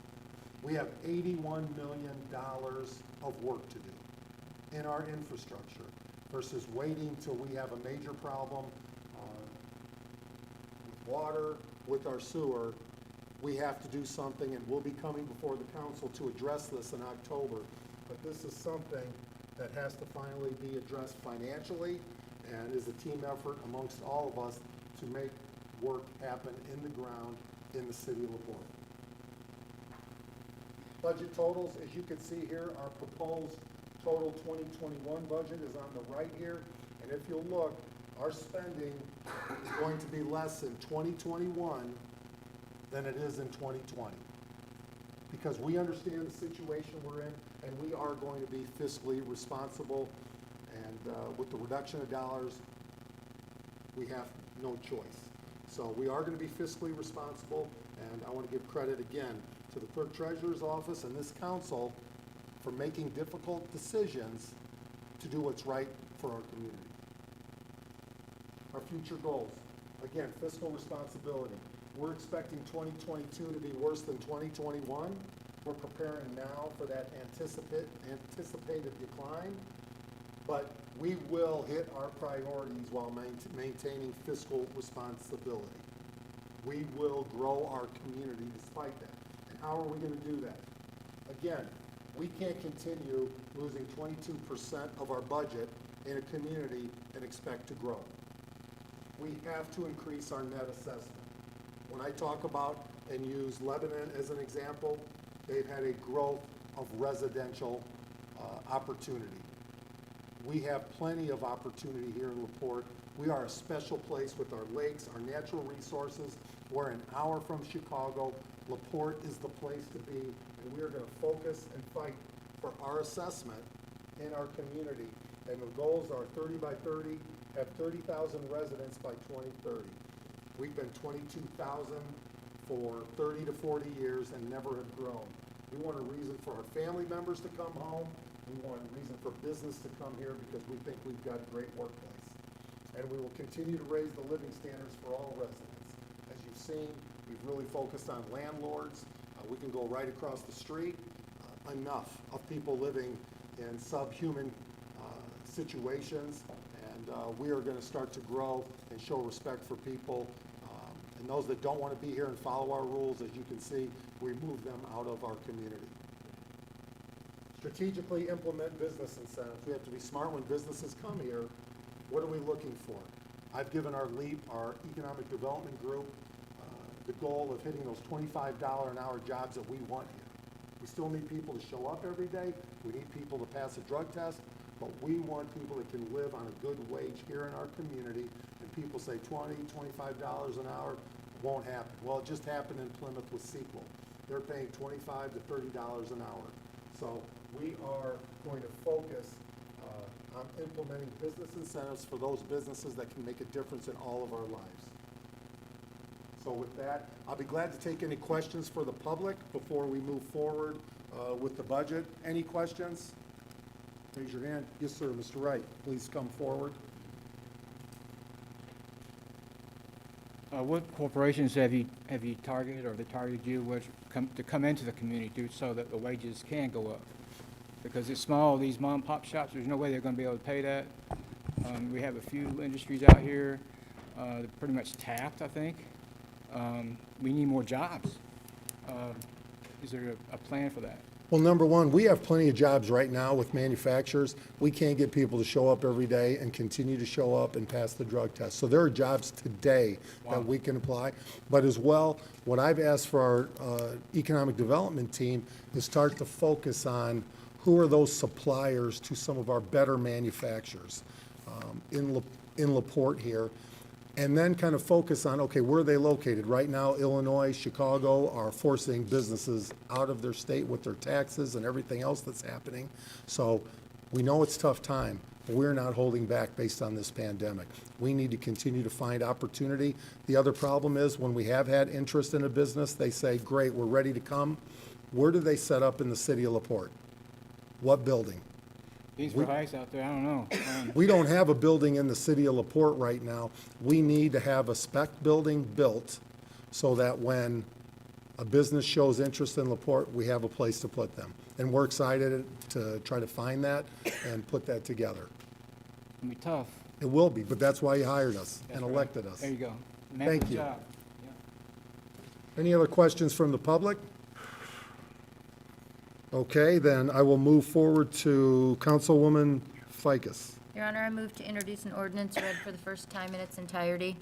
We have $81 million of work to do in our infrastructure versus waiting till we have a major problem with water, with our sewer. We have to do something, and we'll be coming before the council to address this in October. But this is something that has to finally be addressed financially and is a team effort amongst all of us to make work happen in the ground in the city of LaPorte. Budget totals, as you can see here, our proposed total 2021 budget is on the right here. And if you'll look, our spending is going to be less in 2021 than it is in 2020. Because we understand the situation we're in, and we are going to be fiscally responsible. And with the reduction of dollars, we have no choice. So we are going to be fiscally responsible, and I want to give credit again to the clerk treasurer's office and this council from making difficult decisions to do what's right for our community. Our future goals, again, fiscal responsibility. We're expecting 2022 to be worse than 2021. We're preparing now for that anticipated decline, but we will hit our priorities while maintaining fiscal responsibility. We will grow our community despite that. And how are we going to do that? Again, we can't continue losing 22% of our budget in a community and expect to grow. We have to increase our net assessment. When I talk about and use Lebanon as an example, they've had a growth of residential opportunity. We have plenty of opportunity here in LaPorte. We are a special place with our lakes, our natural resources. We're an hour from Chicago. LaPorte is the place to be, and we are going to focus and fight for our assessment in our community. And the goals are 30 by 30, have 30,000 residents by 2030. We've been 22,000 for 30 to 40 years and never have grown. We want a reason for our family members to come home. We want a reason for business to come here because we think we've got a great workplace. And we will continue to raise the living standards for all residents. As you've seen, we've really focused on landlords. We can go right across the street. Enough of people living in subhuman situations, and we are going to start to grow and show respect for people. And those that don't want to be here and follow our rules, as you can see, we move them out of our community. Strategically implement business incentives. We have to be smart when businesses come here. What are we looking for? I've given our LEAP, our economic development group, the goal of hitting those $25 an hour jobs that we want here. We still need people to show up every day. We need people to pass a drug test, but we want people that can live on a good wage here in our community. And people say $20, $25 an hour won't happen. Well, it just happened in Plymouth with Sequel. They're paying $25 to $30 an hour. So we are going to focus on implementing business incentives for those businesses that can make a difference in all of our lives. So with that, I'll be glad to take any questions for the public before we move forward with the budget. Any questions? Raise your hand. Yes, sir. Mr. Wright, please come forward. What corporations have you targeted, or they targeted you to come into the community so that the wages can go up? Because it's small, these mom and pop shops, there's no way they're going to be able to pay that. We have a few industries out here, they're pretty much tapped, I think. We need more jobs. Is there a plan for that? Well, number one, we have plenty of jobs right now with manufacturers. We can't get people to show up every day and continue to show up and pass the drug test. So there are jobs today that we can apply. But as well, what I've asked for our economic development team is start to focus on who are those suppliers to some of our better manufacturers in LaPorte here. And then kind of focus on, okay, where are they located? Right now, Illinois, Chicago are forcing businesses out of their state with their taxes and everything else that's happening. So we know it's a tough time, but we're not holding back based on this pandemic. We need to continue to find opportunity. The other problem is when we have had interest in a business, they say, great, we're ready to come. Where do they set up in the city of LaPorte? What building? These for ice out there, I don't know. We don't have a building in the city of LaPorte right now. We need to have a spec building built so that when a business shows interest in LaPorte, we have a place to put them. And we're excited to try to find that and put that together. It'll be tough. It will be, but that's why you hired us and That's right. elected us. There you go. Thank you. Job. Any other questions from the public? Okay, then I will move forward to Councilwoman Ficus. Your Honor, I move to introduce an ordinance read for the first time in its entirety.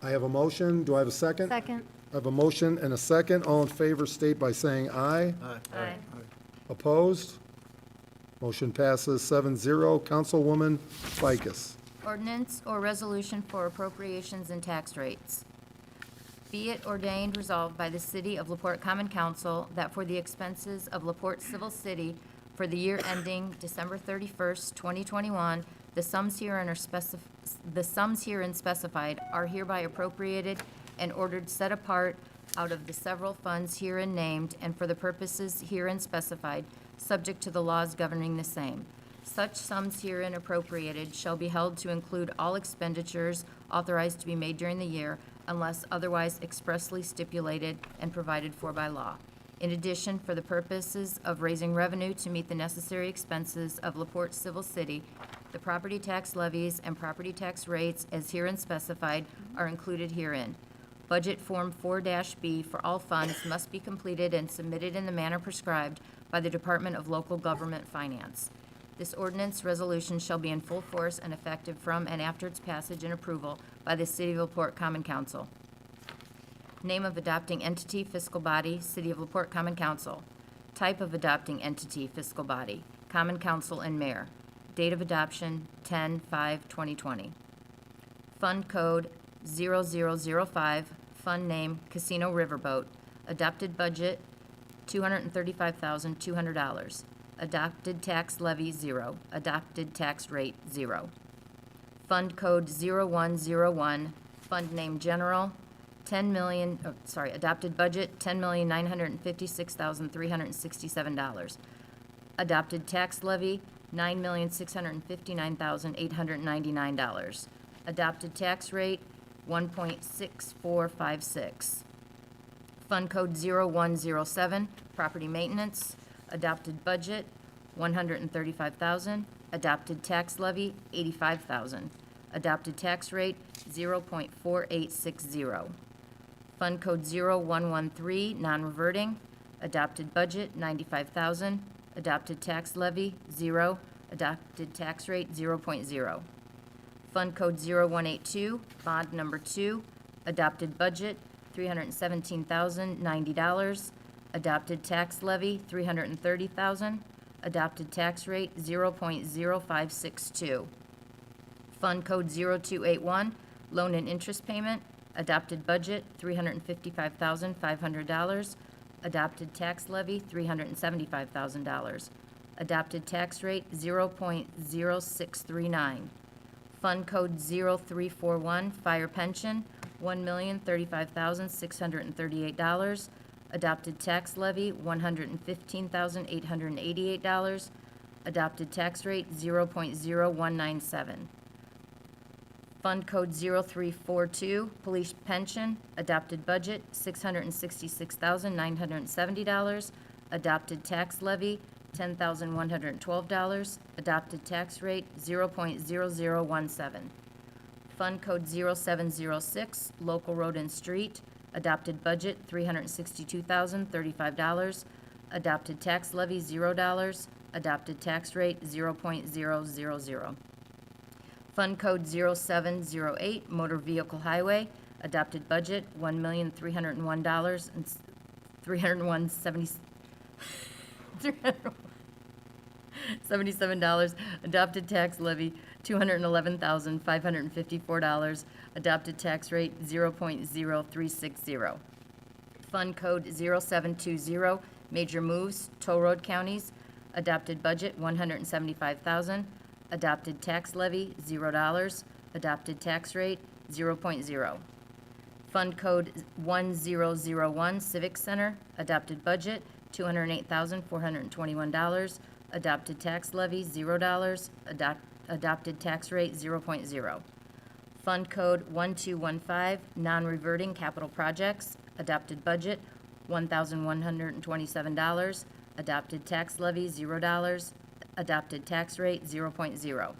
I have a motion. Do I have a second? Second. I have a motion and a second. All in favor state by saying aye. Aye. Opposed? Motion passes 7-0. Councilwoman Ficus. Ordinance or resolution for appropriations and tax rates. Be it ordained, resolved by the City of LaPorte Common Council that for the expenses of LaPorte Civil City for the year ending December 31st, 2021, the sums herein specified are hereby appropriated and ordered set apart out of the several funds herein named and for the purposes herein specified subject to the laws governing the same. Such sums herein appropriated shall be held to include all expenditures authorized to be made during the year unless otherwise expressly stipulated and provided for by law. In addition, for the purposes of raising revenue to meet the necessary expenses of LaPorte Civil City, the property tax levies and property tax rates as herein specified are included herein. Budget Form 4-B for all funds must be completed and submitted in the manner prescribed by the Department of Local Government Finance. This ordinance resolution shall be in full force and effective from and after its passage and approval by the City of LaPorte Common Council. Name of adopting entity, fiscal body, City of LaPorte Common Council. Type of adopting entity, fiscal body, Common Council and Mayor. Date of adoption, 10/5/2020. Fund code 0005, fund name Casino Riverboat. Adopted budget, $235,200. Adopted tax levy, 0. Adopted tax rate, 0. Fund code 0101, fund name general, adopted budget, $10,956,367. Adopted tax levy, $9,659,899. Adopted tax rate, 1.6456. Fund code 0107, property maintenance. Adopted budget, $135,000. Adopted tax levy, $85,000. Adopted tax rate, 0.4860. Fund code 0113, non-reverting. Adopted budget, $95,000. Adopted tax levy, 0. Adopted tax rate, 0.0. Fund code 0182, bond number 2. Adopted budget, $317,090. Adopted tax levy, $330,000. Adopted tax rate, 0.0562. Fund code 0281, loan and interest payment. Adopted budget, $355,500. Adopted tax levy, $375,000. Adopted tax rate, 0.0639. Fund code 0341, fire pension, $1,035,638. Adopted tax levy, $115,888. Adopted tax rate, 0.0197. Fund code 0342, police pension. Adopted budget, $666,970. Adopted tax levy, $10,112. Adopted tax rate, 0.0017. Fund code 0706, local road and street. Adopted budget, $362,035. Adopted tax levy, $0. Adopted tax rate, 0.000. Fund code 0708, motor vehicle highway. Adopted budget, $1,301 and $377. Adopted tax levy, $211,554. Adopted tax rate, 0.0360. Fund code 0720, major moves, toll road counties. Adopted budget, $175,000. Adopted tax levy, $0. Adopted tax rate, 0.0. Fund code 1001, Civic Center. Adopted budget, $208,421. Adopted tax levy, $0. Adopted tax rate, 0.0. Fund code 1215, non-reverting capital projects. Adopted budget, $1,127. Adopted tax levy, $0. Adopted tax rate, 0.0.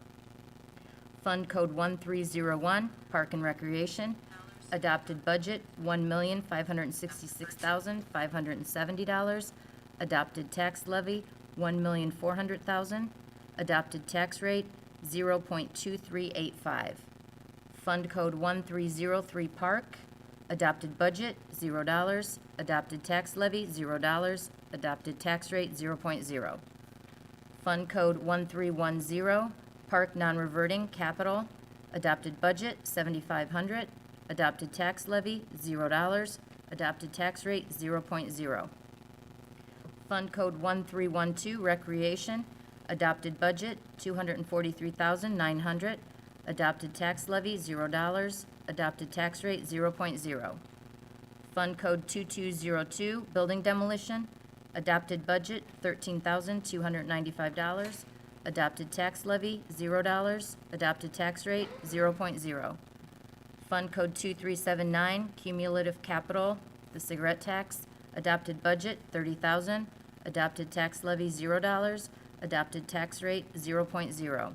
Fund code 1301, Park and Recreation. Adopted budget, $1,566,570. Adopted tax levy, $1,400,000. Adopted tax rate, 0.2385. Fund code 1303, Park. Adopted budget, $0. Adopted tax levy, $0. Adopted tax rate, 0.0. Fund code 1310, Park non-reverting capital. Adopted budget, $7,500. Adopted tax levy, $0. Adopted tax rate, 0.0. Fund code 1312, recreation. Adopted budget, $243,900. Adopted tax levy, $0. Adopted tax rate, 0.0. Fund code 2202, building demolition. Adopted budget, $13,295. Adopted tax levy, $0. Adopted tax rate, 0.0. Fund Code 2379, cumulative capital, the cigarette tax. Adopted budget, $30,000. Adopted tax levy, $0. Adopted tax rate, 0.0.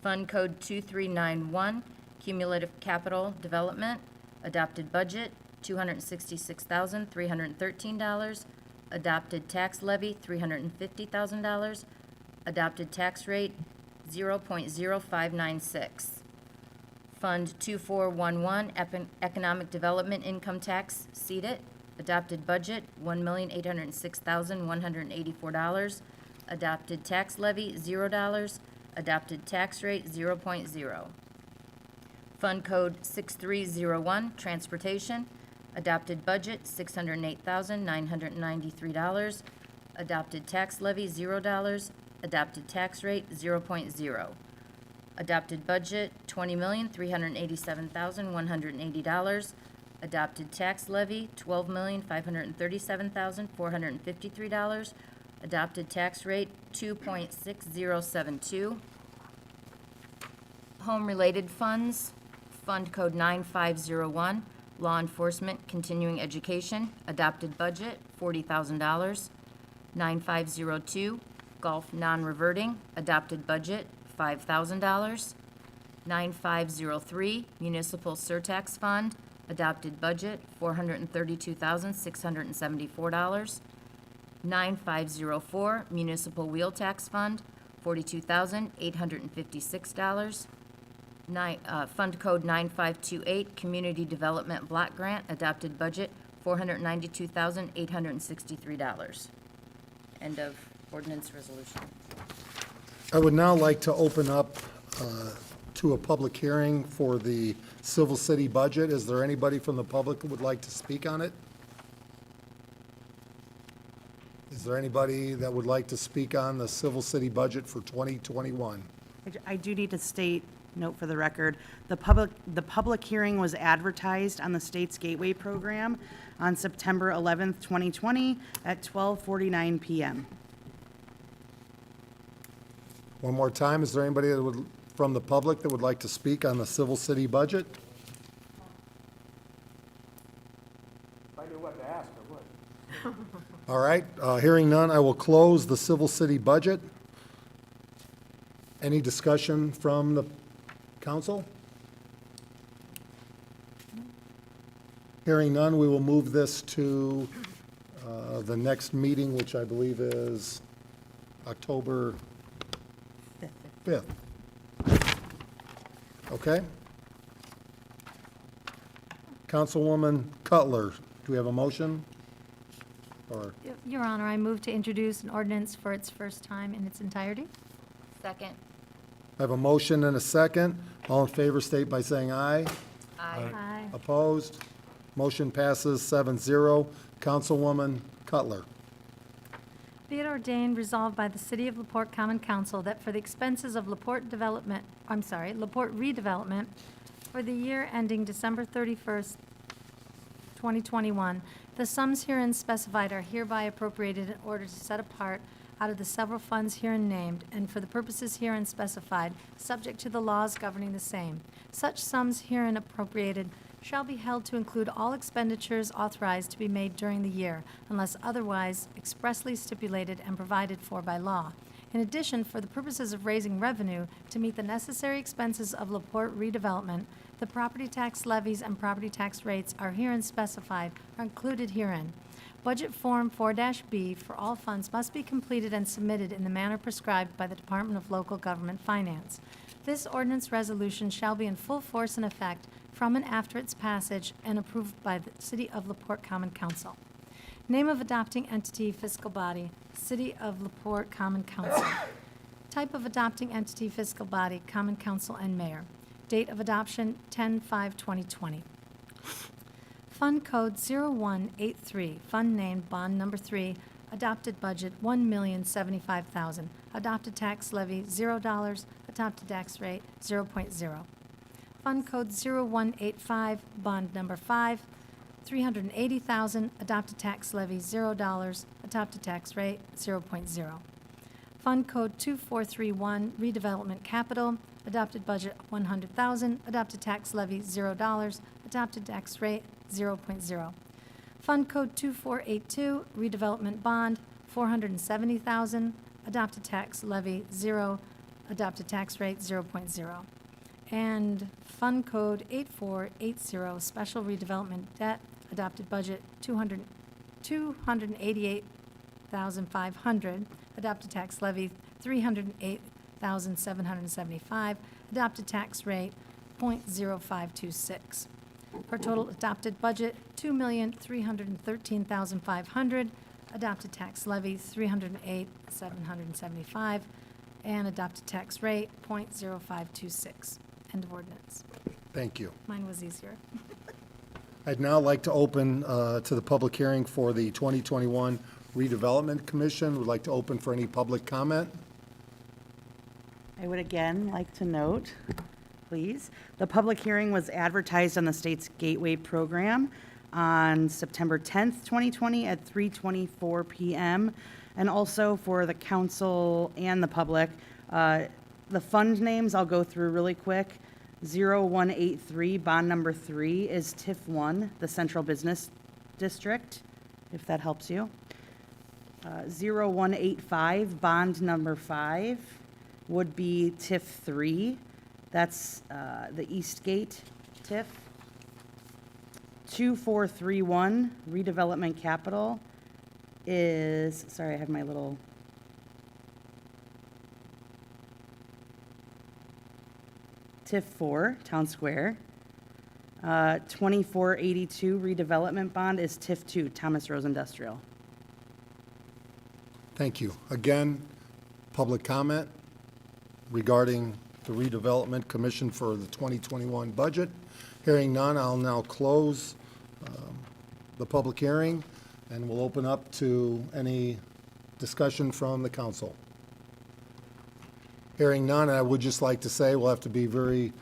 Fund Code 2391, cumulative capital development. Adopted budget, $266,313. Adopted tax levy, $350,000. Adopted tax rate, 0.0596. Fund 2411, Economic Development Income Tax, CEDAT. Adopted budget, $1,806,184. Adopted tax levy, $0. Adopted tax rate, 0.0. Fund Code 6301, Transportation. Adopted budget, $608,993. Adopted tax levy, $0. Adopted tax rate, 0.0. Adopted budget, $20,387,180. Adopted tax levy, $12,537,453. Adopted tax rate, 2.6072. Home-related funds, Fund Code 9501, Law Enforcement Continuing Education. Adopted budget, $40,000. 9502, Golf Non-Reverting. Adopted budget, $5,000. 9503, Municipal Surtax Fund. Adopted budget, $432,674. 9504, Municipal Wheel Tax Fund, $42,856. Fund Code 9528, Community Development Block Grant. Adopted budget, $492,863. End of ordinance resolution. I would now like to open up to a public hearing for the Civil City budget. Is there anybody from the public who would like to speak on it? Is there anybody that would like to speak on the Civil City budget for 2021? I do need to state, note for the record, the public hearing was advertised on the state's Gateway program on September 11th, 2020 at 12:49 PM. One more time, is there anybody that would, from the public that would like to speak on the Civil City budget? If I knew what to ask, I would. All right, hearing none, I will close the Civil City budget. Any discussion from the council? Hearing none, we will move this to the next meeting, which I believe is October 5th. Okay? Councilwoman Cutler, do we have a motion? Or, Your Honor, I move to introduce an ordinance for its first time in its entirety. Second. I have a motion and a second. All in favor state by saying aye. Aye. Opposed? Motion passes 7-0. Councilwoman Cutler. Be it ordained, resolved by the City of LaPorte Common Council that for the expenses of LaPorte redevelopment for the year ending December 31st, 2021, the sums herein specified are hereby appropriated in order to set apart out of the several funds herein named, and for the purposes herein specified, subject to the laws governing the same. Such sums herein appropriated shall be held to include all expenditures authorized to be made during the year, unless otherwise expressly stipulated and provided for by law. In addition, for the purposes of raising revenue to meet the necessary expenses of LaPorte redevelopment, the property tax levies and property tax rates are herein specified are included herein. Budget Form 4-B for all funds must be completed and submitted in the manner prescribed by the Department of Local Government Finance. This ordinance resolution shall be in full force and effect from and after its passage and approved by the City of LaPorte Common Council. Name of adopting entity, fiscal body, City of LaPorte Common Council. Type of adopting entity, fiscal body, Common Council and Mayor. Date of adoption, 10/5/2020. Fund Code 0183, Fund Named Bond Number 3, Adopted Budget $1,075,000, Adopted Tax Levy $0, Adopted Tax Rate 0.0. Fund Code 0185, Bond Number 5, $380,000, adopted tax levy $0, adopted tax rate 0.0. Fund Code 2431, redevelopment capital, adopted budget $100,000, adopted tax levy $0, adopted tax rate 0.0. Fund Code 2482, redevelopment bond $470,000, adopted tax levy 0, adopted tax rate 0.0. And Fund Code 8480, special redevelopment debt, adopted budget $288,500, adopted tax levy $308,775, adopted tax rate 0.0526. For total adopted budget, $2,313,500, adopted tax levy $308,775, and adopted tax rate 0.0526. End of ordinance. Thank you. Mine was easier. I'd now like to open to the public hearing for the 2021 Redevelopment Commission. Would like to open for any public comment. I would again like to note, please, the public hearing was advertised on the state's Gateway program on September 10th, 2020 at 3:24 p.m. And also for the council and the public, the fund names I'll go through really quick. 0183, bond number 3 is TIF 1, the Central Business District, if that helps you. 0185, bond number 5 would be TIF 3. That's the Eastgate TIF. 2431, redevelopment capital is, sorry, I have my little, TIF 4, Town Square. 2482 redevelopment bond is TIF 2, Thomas Rose Industrial. Thank you. Again, public comment regarding the Redevelopment Commission for the 2021 budget. Hearing none, I'll now close the public hearing, and we'll open up to any discussion from the council. Hearing none, I would just like to say we'll have to be very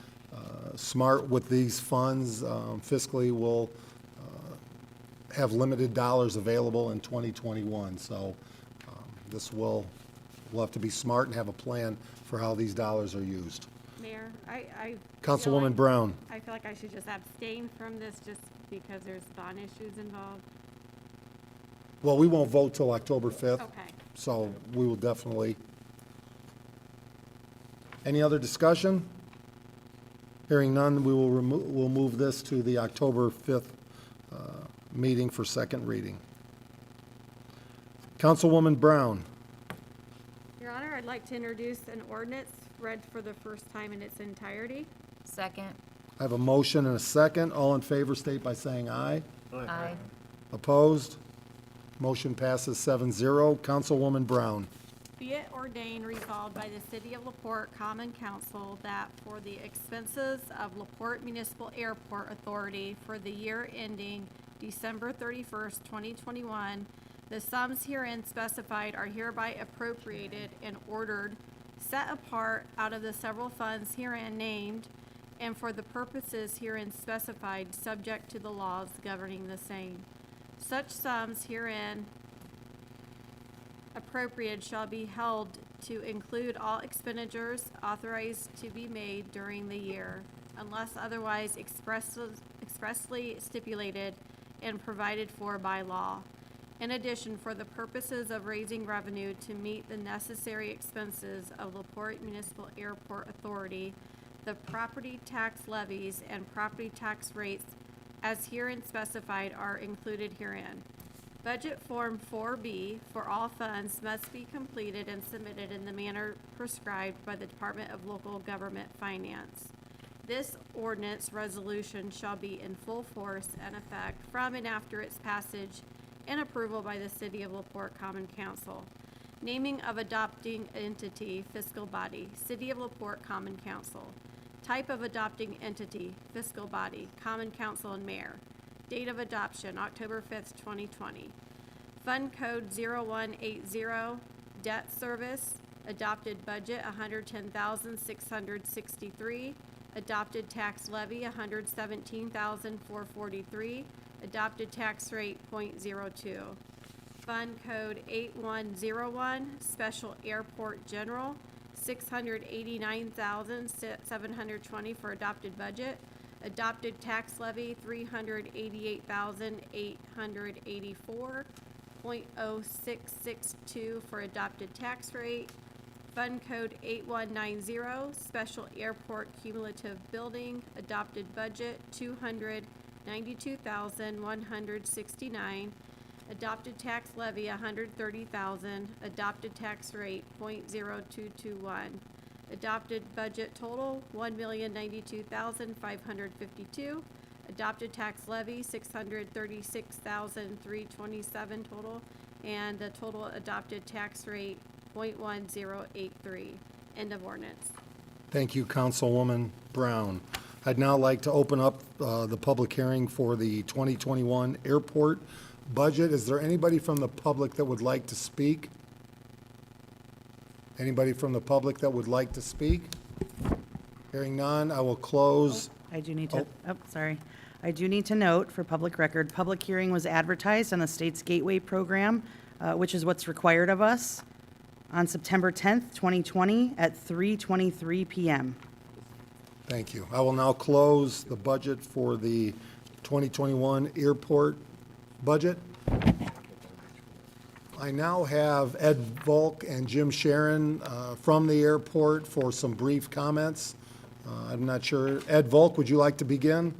smart with these funds. Fiscally, we'll have limited dollars available in 2021, so we'll have to be smart and have a plan for how these dollars are used. Mayor, I. Councilwoman Brown. I feel like I should just abstain from this just because there's bond issues involved. Well, we won't vote till October 5th. Okay. So we will definitely. Any other discussion? Hearing none, we will we'll move this to the October 5th meeting for second reading. Councilwoman Brown. Your Honor, I'd like to introduce an ordinance read for the first time in its entirety. Second. I have a motion and a second. All in favor state by saying aye. Aye. Opposed? Motion passes 7-0. Councilwoman Brown. Be it ordained, resolved by the City of LaPorte Common Council that for the expenses of LaPorte Municipal Airport Authority for the year ending December 31st, 2021, the sums herein specified are hereby appropriated and ordered, set apart out of the several funds herein named, and for the purposes herein specified, subject to the laws governing the same. Such sums herein appropriated shall be held to include all expenditures authorized to be made during the year, unless otherwise expressly stipulated and provided for by law. In addition, for the purposes of raising revenue to meet the necessary expenses of LaPorte Municipal Airport Authority, the property tax levies and property tax rates as herein specified are included herein. Budget Form 4B for all funds must be completed and submitted in the manner prescribed by the Department of Local Government Finance. This ordinance resolution shall be in full force and effect from and after its passage and approval by the City of LaPorte Common Council. Naming of adopting entity, fiscal body, City of LaPorte Common Council. Type of adopting entity, fiscal body, Common Council and Mayor. Date of adoption, October 5th, 2020. Fund Code 0180, debt service, adopted budget $110,663, adopted tax levy $117,443, Adopted tax rate, .02. Fund Code 8101, Special Airport General, $689,720 for adopted budget. Adopted tax levy, $388,884, .0662 for adopted tax rate. Fund Code 8190, Special Airport Cumulative Building, adopted budget, $292,169. Adopted tax levy, $130,000. Adopted tax rate, .0221. Adopted budget total, $1,092,552. Adopted tax levy, $636,327 total, and the total adopted tax rate, .1083. End of ordinance. Thank you, Councilwoman Brown. I'd now like to open up the public hearing for the 2021 airport budget. Is there anybody from the public that would like to speak? Anybody from the public that would like to speak? Hearing none, I will close. I do need to, sorry. I do need to note for public record, public hearing was advertised on the state's Gateway program, which is what's required of us, on September 10th, 2020 at 3:23 p.m. Thank you. I will now close the budget for the 2021 airport budget. I now have Ed Volk and Jim Sharon from the airport for some brief comments. I'm not sure. Ed Volk, would you like to begin?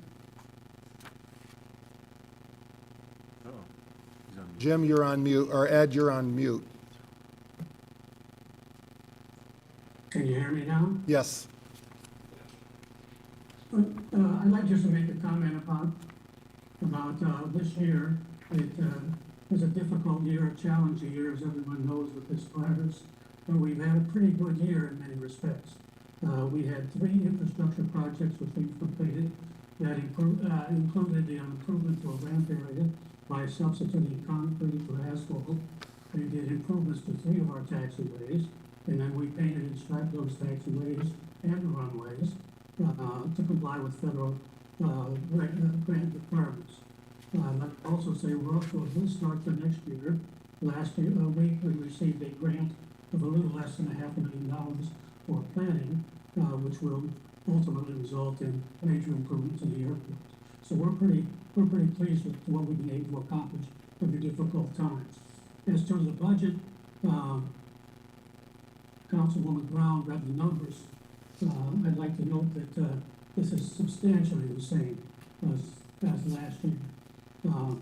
Jim, you're on mute, or Ed, you're on mute. Can you hear me now? Yes. I'd like just to make a comment about this year. It was a difficult year, a challenging year, as everyone knows with this virus. But we've had a pretty good year in many respects. We had 3 infrastructure projects which we've completed that included the improvement to a ramp area by substituting concrete for asphalt. We did improvements to 3 of our taxiways, and then we painted and striped those taxiways and the runways to comply with federal grant requirements. I'd also say we're off to a good start for next year. Last year, we received a grant of a little less than $500,000 for planning, which will ultimately result in major improvements in the airport. So we're pretty pleased with what we've been able to accomplish under difficult times. As to the budget, Councilwoman Brown read the numbers. I'd like to note that this is substantially the same as last year. The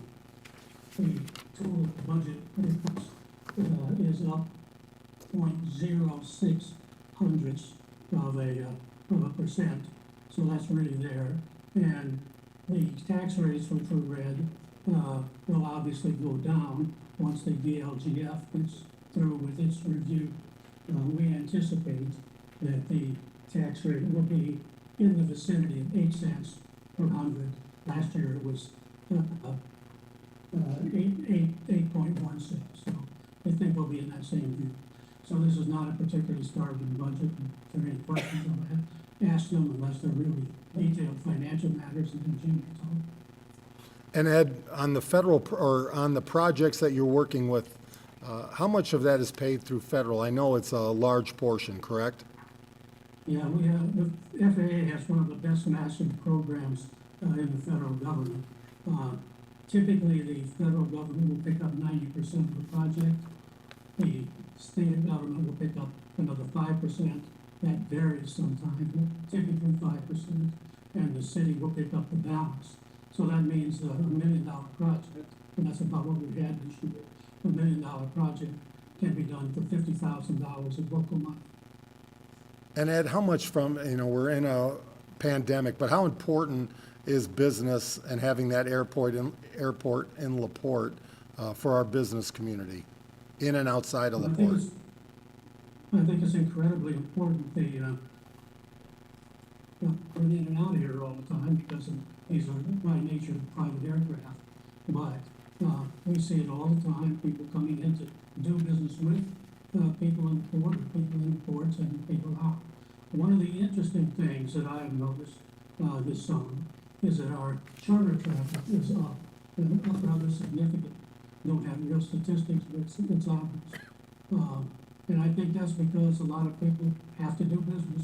total budget is up 0.06 hundredths of a percent, so that's really there. And the tax rates, which were read, will obviously go down once the DLGF gets through with its review. We anticipate that the tax rate will be in the vicinity of 8 cents per hundred. Last year it was 8.1 cents. So I think we'll be in that same view. So this is not a particularly starving budget. If there are any questions, I'll ask them unless they're really detailed financial matters, and then Jim can talk. And Ed, on the federal, or on the projects that you're working with, how much of that is paid through federal? I know it's a large portion, correct? Yeah, we have, the FAA has one of the best massive programs in the federal government. Typically, the federal government will pick up 90% of the project. The state government will pick up another 5%. That varies sometimes, typically 5%. And the city will pick up the balance. So that means $1 million project, and that's about what we had this year. $1 million project can be done for $50,000 of local money. And Ed, how much from, we're in a pandemic, but how important is business and having that airport in LaPorte for our business community, in and outside of LaPorte? I think it's incredibly important. We're in and out of here all the time because these are by nature private aircraft. But we see it all the time, people coming in to do business with people in the port, or people in the ports, and people out. One of the interesting things that I have noticed this summer is that our charter traffic is up rather significant. Don't have real statistics, but it's obvious. And I think that's because a lot of people have to do business,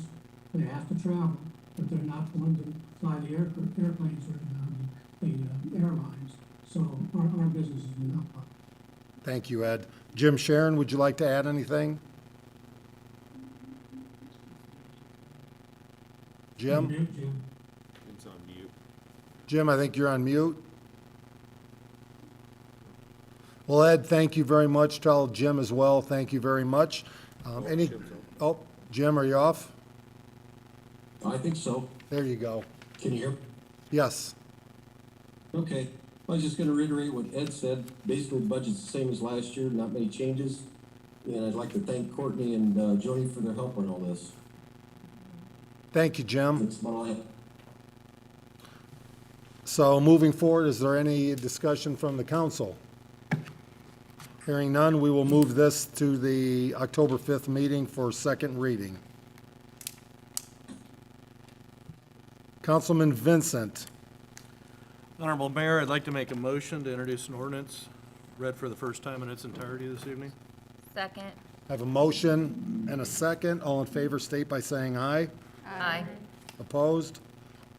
they have to travel, but they're not going to fly the airplanes or the airlines. So our business has been up. Thank you, Ed. Jim Sharon, would you like to add anything? Jim? It's on mute. Jim, I think you're on mute. Well, Ed, thank you very much. Tell Jim as well, thank you very much. Oh, Jim, are you off? I think so. There you go. Can you hear me? Yes. Okay. I was just going to reiterate what Ed said. Basically, the budget's the same as last year, not many changes. And I'd like to thank Courtney and Jody for their help on all this. Thank you, Jim. That's about all I have. So moving forward, is there any discussion from the council? Hearing none, we will move this to the October 5th meeting for second reading. Councilman Vincent. Honorable Mayor, I'd like to make a motion to introduce an ordinance read for the first time in its entirety this evening. Second. I have a motion and a second. All in favor state by saying aye. Aye. Opposed?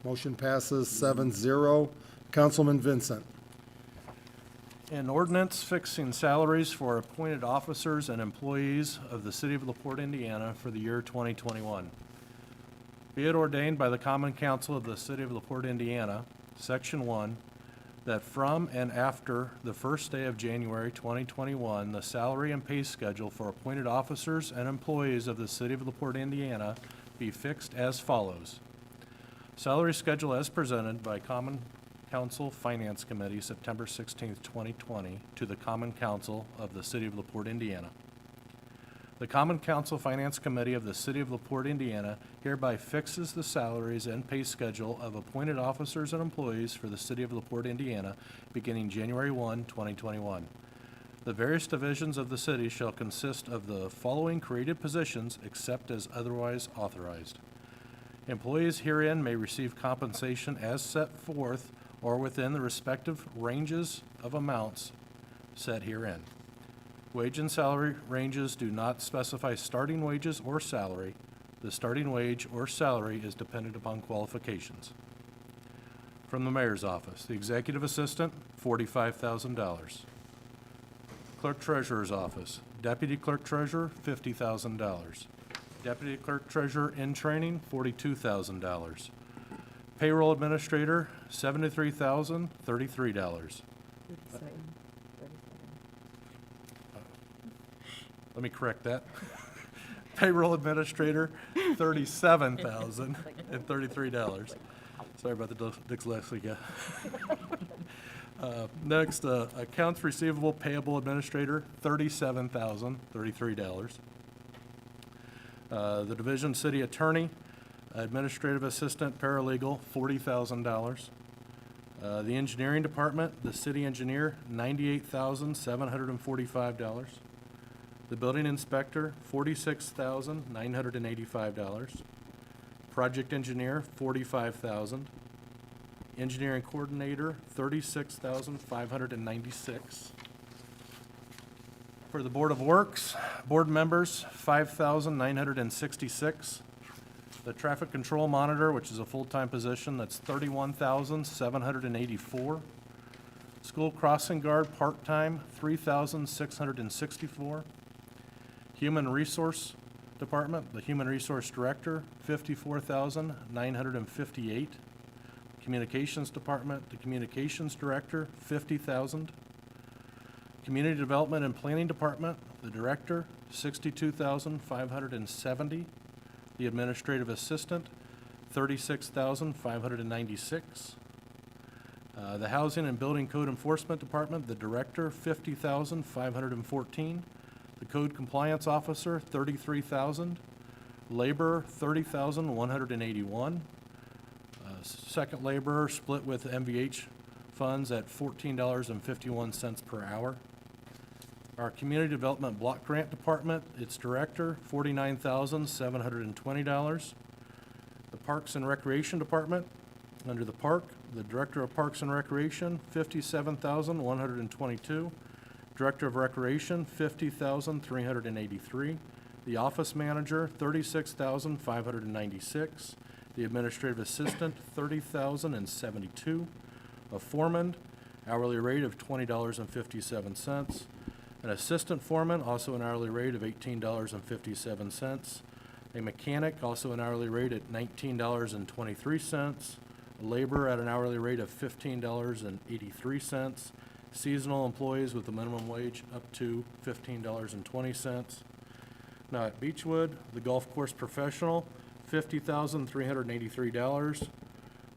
Motion passes 7-0. Councilman Vincent. An ordinance fixing salaries for appointed officers and employees of the City of LaPorte, Indiana for the year 2021. Be it ordained by the Common Council of the City of LaPorte, Indiana, Section 1, that from and after the first day of January 2021, the salary and pay schedule for appointed officers and employees of the City of LaPorte, Indiana be fixed as follows. Salary schedule as presented by Common Council Finance Committee, September 16th, 2020, to the Common Council of the City of LaPorte, Indiana. The Common Council Finance Committee of the City of LaPorte, Indiana hereby fixes the salaries and pay schedule of appointed officers and employees for the City of LaPorte, Indiana, beginning January 1, 2021. The various divisions of the city shall consist of the following created positions except as otherwise authorized. Employees herein may receive compensation as set forth or within the respective ranges of amounts set herein. Wage and salary ranges do not specify starting wages or salary. The starting wage or salary is dependent upon qualifications. From the Mayor's Office, the Executive Assistant, $45,000. Clerk Treasurer's Office, Deputy Clerk Treasurer, $50,000. Deputy Clerk Treasurer in training, $42,000. Payroll Administrator, $73,033. Let me correct that. Payroll Administrator, $37,033. Sorry about the dyslexia. Next, Accounts Receivable Payable Administrator, $37,033. The Division City Attorney, Administrative Assistant Paralegal, $40,000. The Engineering Department, the City Engineer, $98,745. The Building Inspector, $46,985. Project Engineer, $45,000. Engineering Coordinator, $36,596. For the Board of Works, board members, $5,966. The Traffic Control Monitor, which is a full-time position, that's $31,784. School Crossing Guard, part-time, $3,664. Human Resource Department, the Human Resource Director, $54,958. Communications Department, the Communications Director, $50,000. Community Development and Planning Department, the Director, $62,570. The Administrative Assistant, $36,596. The Housing and Building Code Enforcement Department, the Director, $50,514. The Code Compliance Officer, $33,000. Laborer, $30,181. Second laborer split with MVH funds at $14.51 per hour. Our Community Development Block Grant Department, its Director, $49,720. The Parks and Recreation Department, Under the park, the Director of Parks and Recreation, $57,122. Director of Recreation, $50,383. The Office Manager, $36,596. The Administrative Assistant, $30,072. A Foreman, hourly rate of $20.57. An Assistant Foreman, also an hourly rate of $18.57. A Mechanic, also an hourly rate at $19.23. A laborer at an hourly rate of $15.83. Seasonal employees with a minimum wage up to $15.20. Now at Beechwood, the golf course professional, $50,383.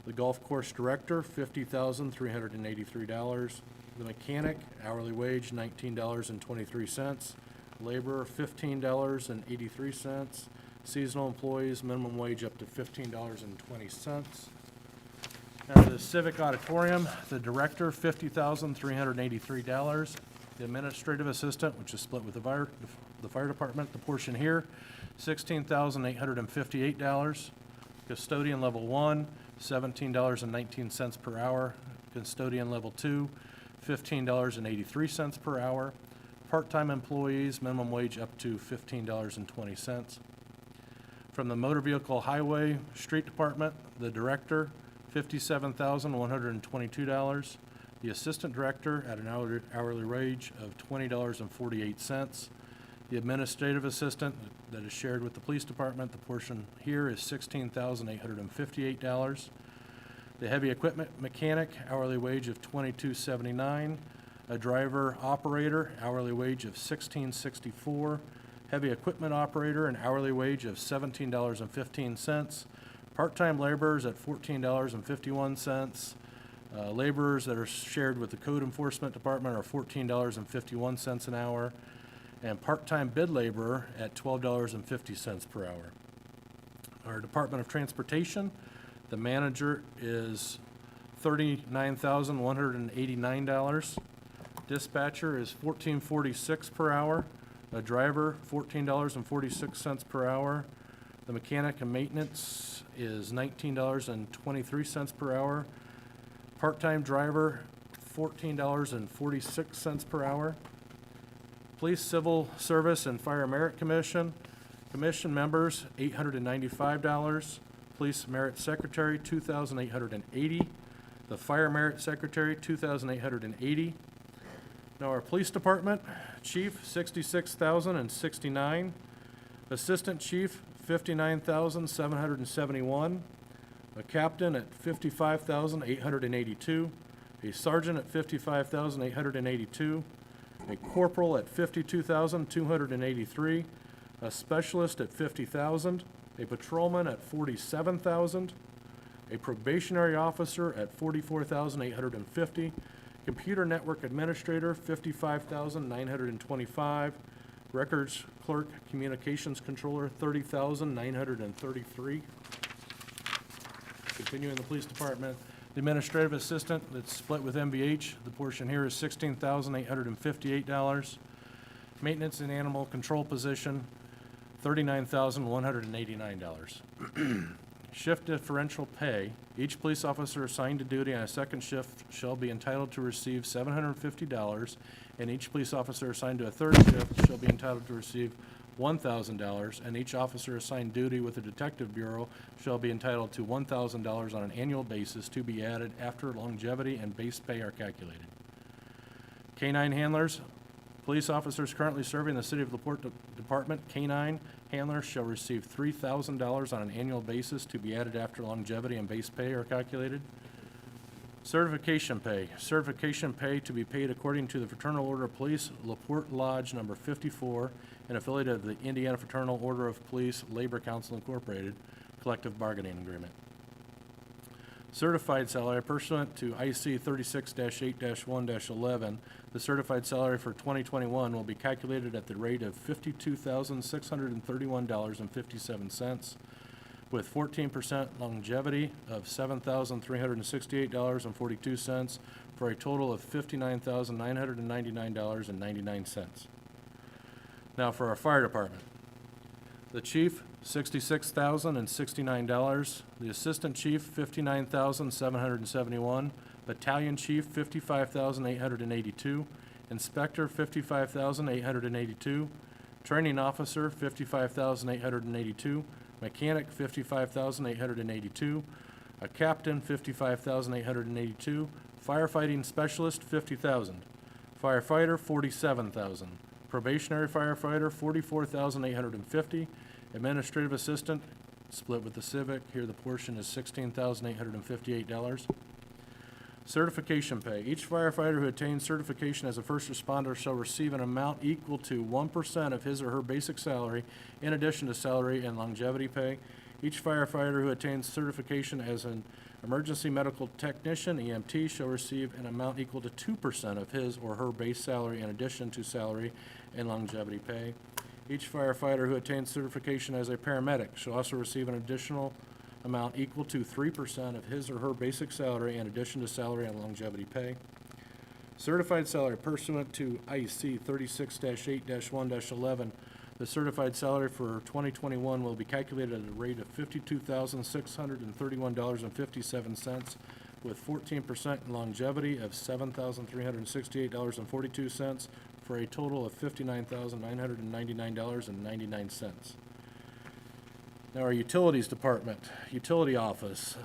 The golf course director, $50,383. The mechanic, hourly wage, $19.23. Laborer, $15.83. Seasonal employees, minimum wage up to $15.20. Now, the Civic Auditorium, the director, $50,383. The administrative assistant, which is split with the fire department, the portion here, $16,858. Custodian level 1, $17.19 per hour. Custodian level 2, $15.83 per hour. Part-time employees, minimum wage up to $15.20. From the Motor Vehicle Highway Street Department, the director, $57,122. The assistant director at an hourly wage of $20.48. The administrative assistant that is shared with the police department, the portion here is $16,858. The heavy equipment mechanic, hourly wage of $22.79. A driver operator, hourly wage of $16.64. Heavy equipment operator, an hourly wage of $17.15. Part-time laborers at $14.51. Laborers that are shared with the code enforcement department are $14.51 an hour. And part-time bid laborer at $12.50 per hour. Our Department of Transportation, the manager is $39,189. Dispatcher is $14.46 per hour. A driver, $14.46 per hour. The mechanic and maintenance is $19.23 per hour. Part-time driver, $14.46 per hour. Police Civil Service and Fire Merit Commission, commission members, $895. Police Merit Secretary, $2,880. The Fire Merit Secretary, $2,880. Now our Police Department, Chief, $66,069. Assistant Chief, $59,771. A Captain at $55,882. A Sergeant at $55,882. A Corporal at $52,283. A Specialist at $50,000. A Patrolman at $47,000. A Probationary Officer at $44,850. Computer Network Administrator, $55,925. Records Clerk Communications Controller, $30,933. Continuing the Police Department, the Administrative Assistant that's split with MVH, the portion here is $16,858. Maintenance and Animal Control position, $39,189. Shift differential pay. Each police officer assigned to duty on a second shift shall be entitled to receive $750, and each police officer assigned to a third shift shall be entitled to receive $1,000, and each officer assigned duty with the Detective Bureau shall be entitled to $1,000 on an annual basis to be added after longevity and base pay are calculated. K-9 handlers. Police officers currently serving the City of LaPorte Department K-9 handlers shall receive $3,000 on an annual basis to be added after longevity and base pay are calculated. Certification pay. Certification pay to be paid according to the Fraternal Order of Police, LaPorte Lodge Number 54, and affiliated of the Indiana Fraternal Order of Police Labor Council Incorporated, collective bargaining agreement. Certified salary pursuant to IC 36-8-1-11, the certified salary for 2021 will be calculated at the rate of $52,631.57, with 14% longevity of $7,368.42 for a total of $59,999.99. Now for our fire department. The chief, $66,069. The assistant chief, $59,771. Battalion chief, $55,882. Inspector, $55,882. Training officer, $55,882. Mechanic, $55,882. A captain, $55,882. Firefighting specialist, $50,000. Firefighter, $47,000. Probationary firefighter, $44,850. Administrative assistant, split with the civic, here the portion is $16,858. Certification pay. Each firefighter who attains certification as a first responder shall receive an amount equal to 1% of his or her basic salary, in addition to salary and longevity pay. Each firefighter who attains certification as an emergency medical technician, EMT, shall receive an amount equal to 2% of his or her base salary, in addition to salary and longevity pay. Each firefighter who attains certification as a paramedic shall also receive an additional amount equal to 3% of his or her basic salary, in addition to salary and longevity pay. Certified salary pursuant to IC 36-8-1-11. The certified salary for 2021 will be calculated at a rate of $52,631.57, with 14% longevity of $7,368.42, for a total of $59,999.99. Now our utilities department, utility office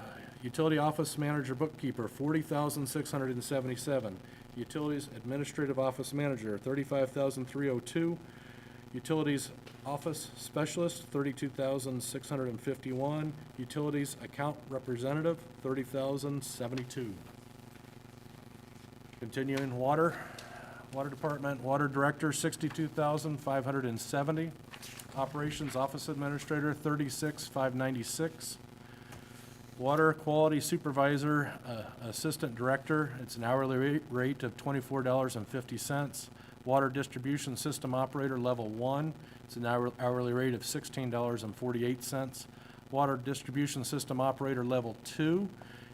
manager bookkeeper, $40,677. Utilities administrative office manager, $35,302. Utilities office specialist, $32,651. Utilities account representative, $30,072. Continuing water department, water director, $62,570. Operations office administrator, $36,596. Water quality supervisor, assistant director, it's an hourly rate of $24.50. Water distribution system operator, level 1, it's an hourly rate of $16.48. Water distribution system operator, level 2,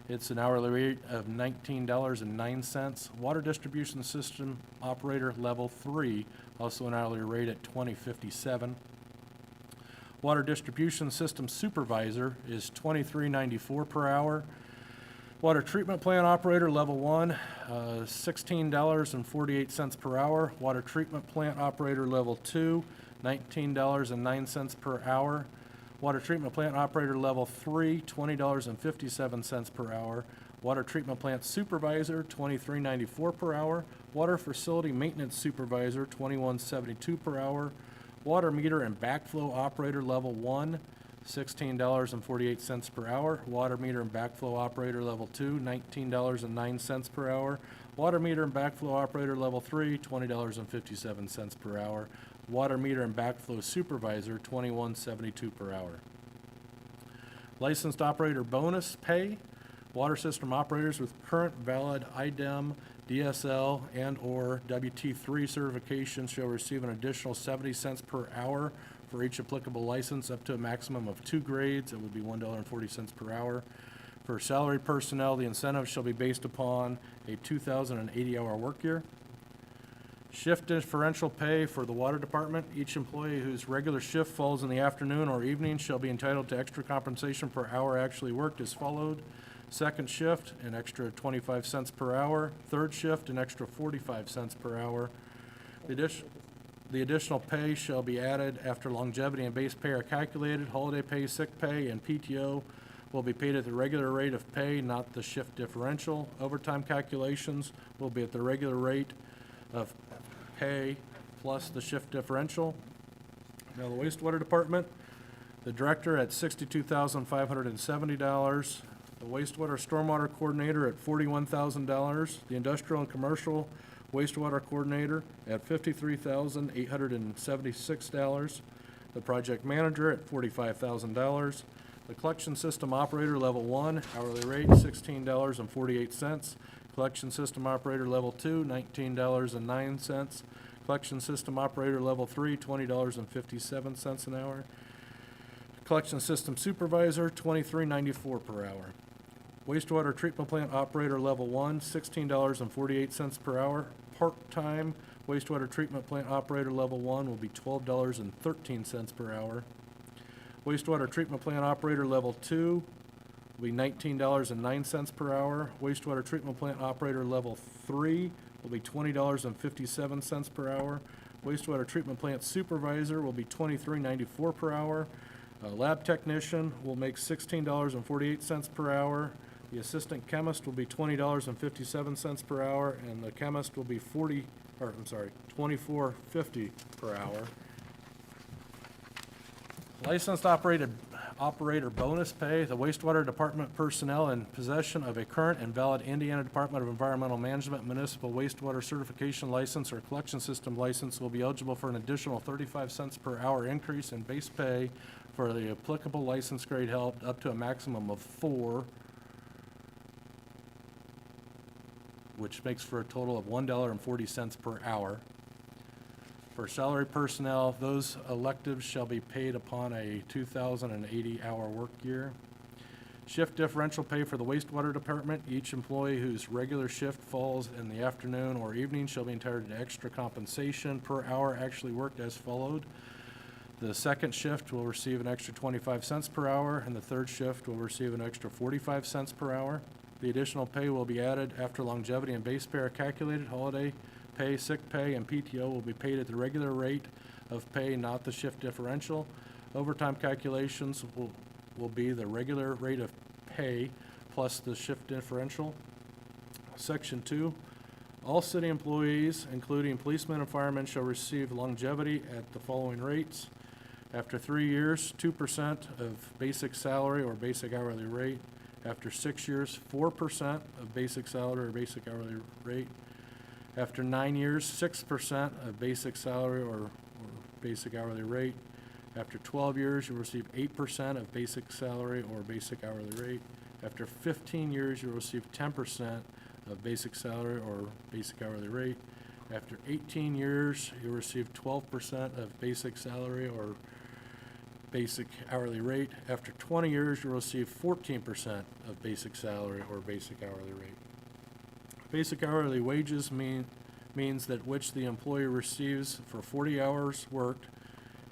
it's an hourly rate of $19.09. Water distribution system operator, level 3, also an hourly rate at $20.57. Water distribution system supervisor is $23.94 per hour. Water treatment plant operator, level 1, $16.48 per hour. Water treatment plant operator, level 2, $19.09 per hour. Water treatment plant operator, level 3, $20.57 per hour. Water treatment plant supervisor, $23.94 per hour. Water facility maintenance supervisor, $21.72 per hour. Water meter and backflow operator, level 1, $16.48 per hour. Water meter and backflow operator, level 2, $19.09 per hour. Water meter and backflow operator, level 3, $20.57 per hour. Water meter and backflow supervisor, $21.72 per hour. Licensed operator bonus pay. Water system operators with current valid IDEM, DSL, and/or WT3 certification shall receive an additional 70 cents per hour for each applicable license, up to a maximum of 2 grades. It would be $1.40 per hour. For salaried personnel, the incentive shall be based upon a 2,080-hour work year. Shift differential pay for the water department. Each employee whose regular shift falls in the afternoon or evening shall be entitled to extra compensation per hour actually worked as followed. Second shift, an extra 25 cents per hour. Third shift, an extra 45 cents per hour. The additional pay shall be added after longevity and base pay are calculated. Holiday pay, sick pay, and PTO will be paid at the regular rate of pay, not the shift differential. Overtime calculations will be at the regular rate of pay plus the shift differential. Now the wastewater department, the director at $62,570. The wastewater stormwater coordinator at $41,000. The industrial and commercial wastewater coordinator at $53,876. The project manager at $45,000. The collection system operator, level 1, hourly rate $16.48. Collection system operator, level 2, $19.09. Collection system operator, level 3, $20.57 an hour. Collection system supervisor, $23.94 per hour. Wastewater treatment plant operator, level 1, $16.48 per hour. Part-time wastewater treatment plant operator, level 1, will be $12.13 per hour. Wastewater treatment plant operator level 2 will be $19.09 per hour. Wastewater treatment plant operator level 3 will be $20.57 per hour. Wastewater treatment plant supervisor will be $23.94 per hour. Lab technician will make $16.48 per hour. The assistant chemist will be $20.57 per hour, and the chemist will be $24.50 per hour. Licensed operator bonus pay. The wastewater department personnel in possession of a current and valid Indiana Department of Environmental Management municipal wastewater certification license or collection system license will be eligible for an additional 35 cents per hour increase in base pay for the applicable license grade held up to a maximum of 4, which makes for a total of $1.40 per hour. For salary personnel, those electives shall be paid upon a 2,080-hour work year. Shift differential pay for the wastewater department. Each employee whose regular shift falls in the afternoon or evening shall be entitled to extra compensation per hour actually worked as followed. The second shift will receive an extra 25 cents per hour, and the third shift will receive an extra 45 cents per hour. The additional pay will be added after longevity and base pay are calculated. Holiday pay, sick pay, and PTO will be paid at the regular rate of pay, not the shift differential. Overtime calculations will be the regular rate of pay plus the shift differential. Section 2, all city employees, including policemen and firemen, shall receive longevity at the following rates. After 3 years, 2% of basic salary or basic hourly rate. After 6 years, 4% of basic salary or basic hourly rate. After 9 years, 6% of basic salary or basic hourly rate. After 12 years, you'll receive 8% of basic salary or basic hourly rate. After 15 years, you'll receive 10% of basic salary or basic hourly rate. After 18 years, you'll receive 12% of basic salary or basic hourly rate. After 20 years, you'll receive 14% of basic salary or basic hourly rate. Basic hourly wages means that which the employee receives for 40 hours worked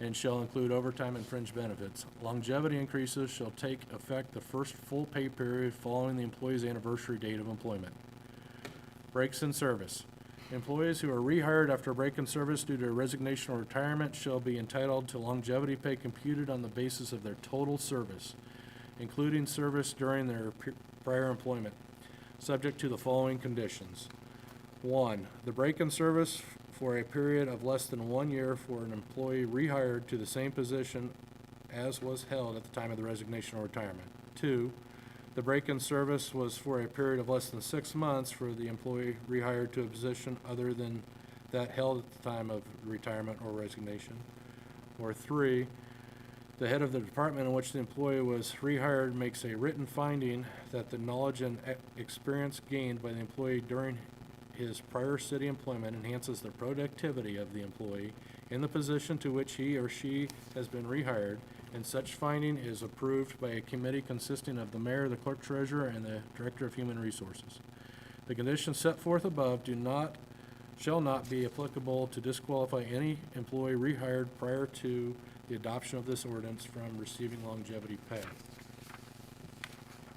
and shall include overtime and fringe benefits. Longevity increases shall take effect the first full pay period following the employee's anniversary date of employment. Breaks in service. Employees who are rehired after a break in service due to resignation or retirement shall be entitled to longevity pay computed on the basis of their total service, including service during their prior employment, subject to the following conditions. 1, the break in service for a period of less than 1 year for an employee rehired to the same position as was held at the time of the resignation or retirement. 2, the break-in service was for a period of less than 6 months for the employee rehired to a position other than that held at the time of retirement or resignation. Or 3, the head of the department in which the employee was rehired makes a written finding that the knowledge and experience gained by the employee during his prior city employment enhances the productivity of the employee in the position to which he or she has been rehired, and such finding is approved by a committee consisting of the mayor, the clerk treasurer, and the director of human resources. The conditions set forth above shall not be applicable to disqualify any employee rehired prior to the adoption of this ordinance from receiving longevity pay.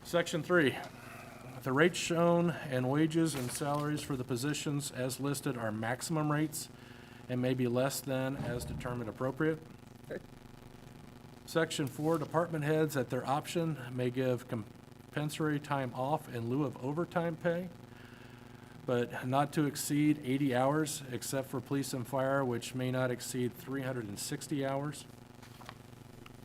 Section 3. The rates shown and wages and salaries for the positions as listed are maximum rates and may be less than as determined appropriate. Section 4, department heads at their option may give compensatory time off in lieu of overtime pay, but not to exceed 80 hours except for police and fire, which may not exceed 360 hours.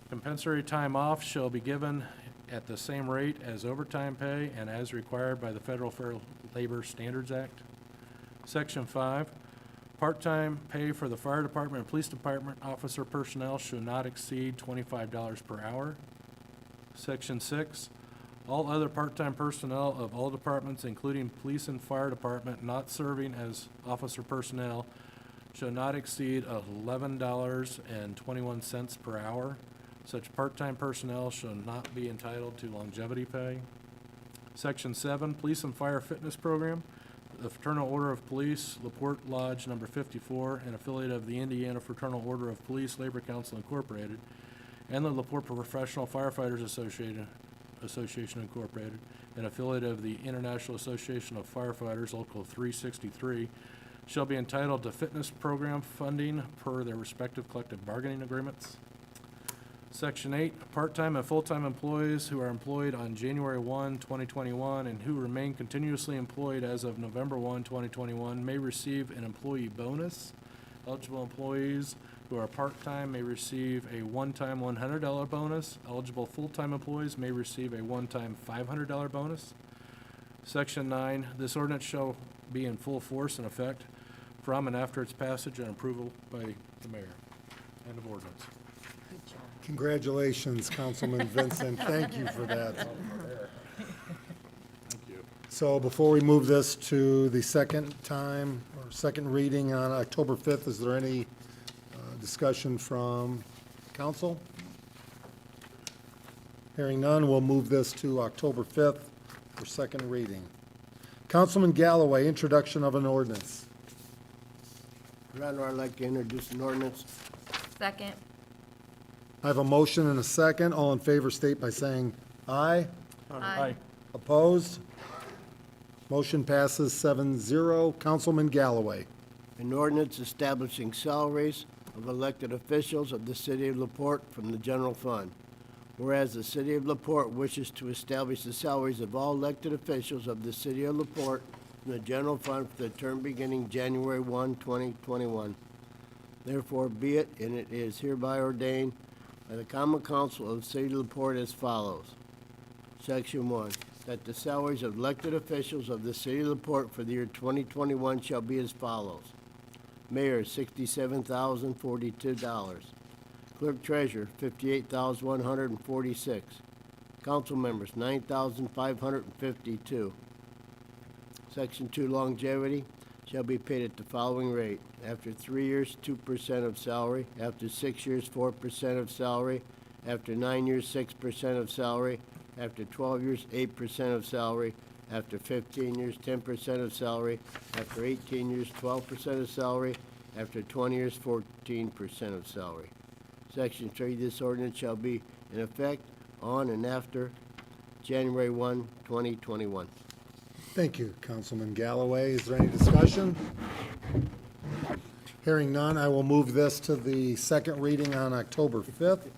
Compensatory time off shall be given at the same rate as overtime pay and as required by the Federal Fair Labor Standards Act. Section 5, part-time pay for the fire department and police department officer personnel should not exceed $25 per hour. Section 6, all other part-time personnel of all departments, including police and fire department, not serving as officer personnel, shall not exceed $11.21 per hour. Such part-time personnel shall not be entitled to longevity pay. Section 7, police and fire fitness program. The Fraternal Order of Police, LaPorte Lodge number 54, an affiliate of the Indiana Fraternal Order of Police Labor Council Incorporated, and the LaPorte Professional Firefighters Association Incorporated, an affiliate of the International Association of Firefighters, Local 363, shall be entitled to fitness program funding per their respective collective bargaining agreements. Section 8, part-time and full-time employees who are employed on January 1, 2021, and who remain continuously employed as of November 1, 2021, may receive an employee bonus. Eligible employees who are part-time may receive a one-time $100 bonus. Eligible full-time employees may receive a one-time $500 bonus. Section 9, this ordinance shall be in full force and effect from and after its passage and approval by the mayor. End of ordinance. Congratulations, Councilman Vincent. Thank you for that. Thank you. So before we move this to the second time or second reading on October 5th, is there any discussion from council? Hearing none, we'll move this to October 5th for second reading. Councilman Galloway, introduction of an ordinance. Your Honor, I'd like to introduce an ordinance. Second. I have a motion and a second. All in favor state by saying aye. Aye. Opposed? Motion passes 7-0. Councilman Galloway. An ordinance establishing salaries of elected officials of the city of LaPorte from the general fund. Whereas the city of LaPorte wishes to establish the salaries of all elected officials of the city of LaPorte from the general fund for the term beginning January 1, 2021. Therefore be it, and it is hereby ordained by the Common Council of the City of LaPorte as follows. Section 1, that the salaries of elected officials of the City of LaPorte for the year 2021 shall be as follows. Mayor, $67,042. Clerk Treasurer, $58,146. Council members, $9,552. Section 2, longevity shall be paid at the following rate. After 3 years, 2% of salary. After 6 years, 4% of salary. After 9 years, 6% of salary. After 12 years, 8% of salary. After 15 years, 10% of salary. After 18 years, 12% of salary. After 20 years, 14% of salary. Section 3, this ordinance shall be in effect on and after January 1, 2021. Thank you, Councilman Galloway. Is there any discussion? Hearing none, I will move this to the second reading on October 5th.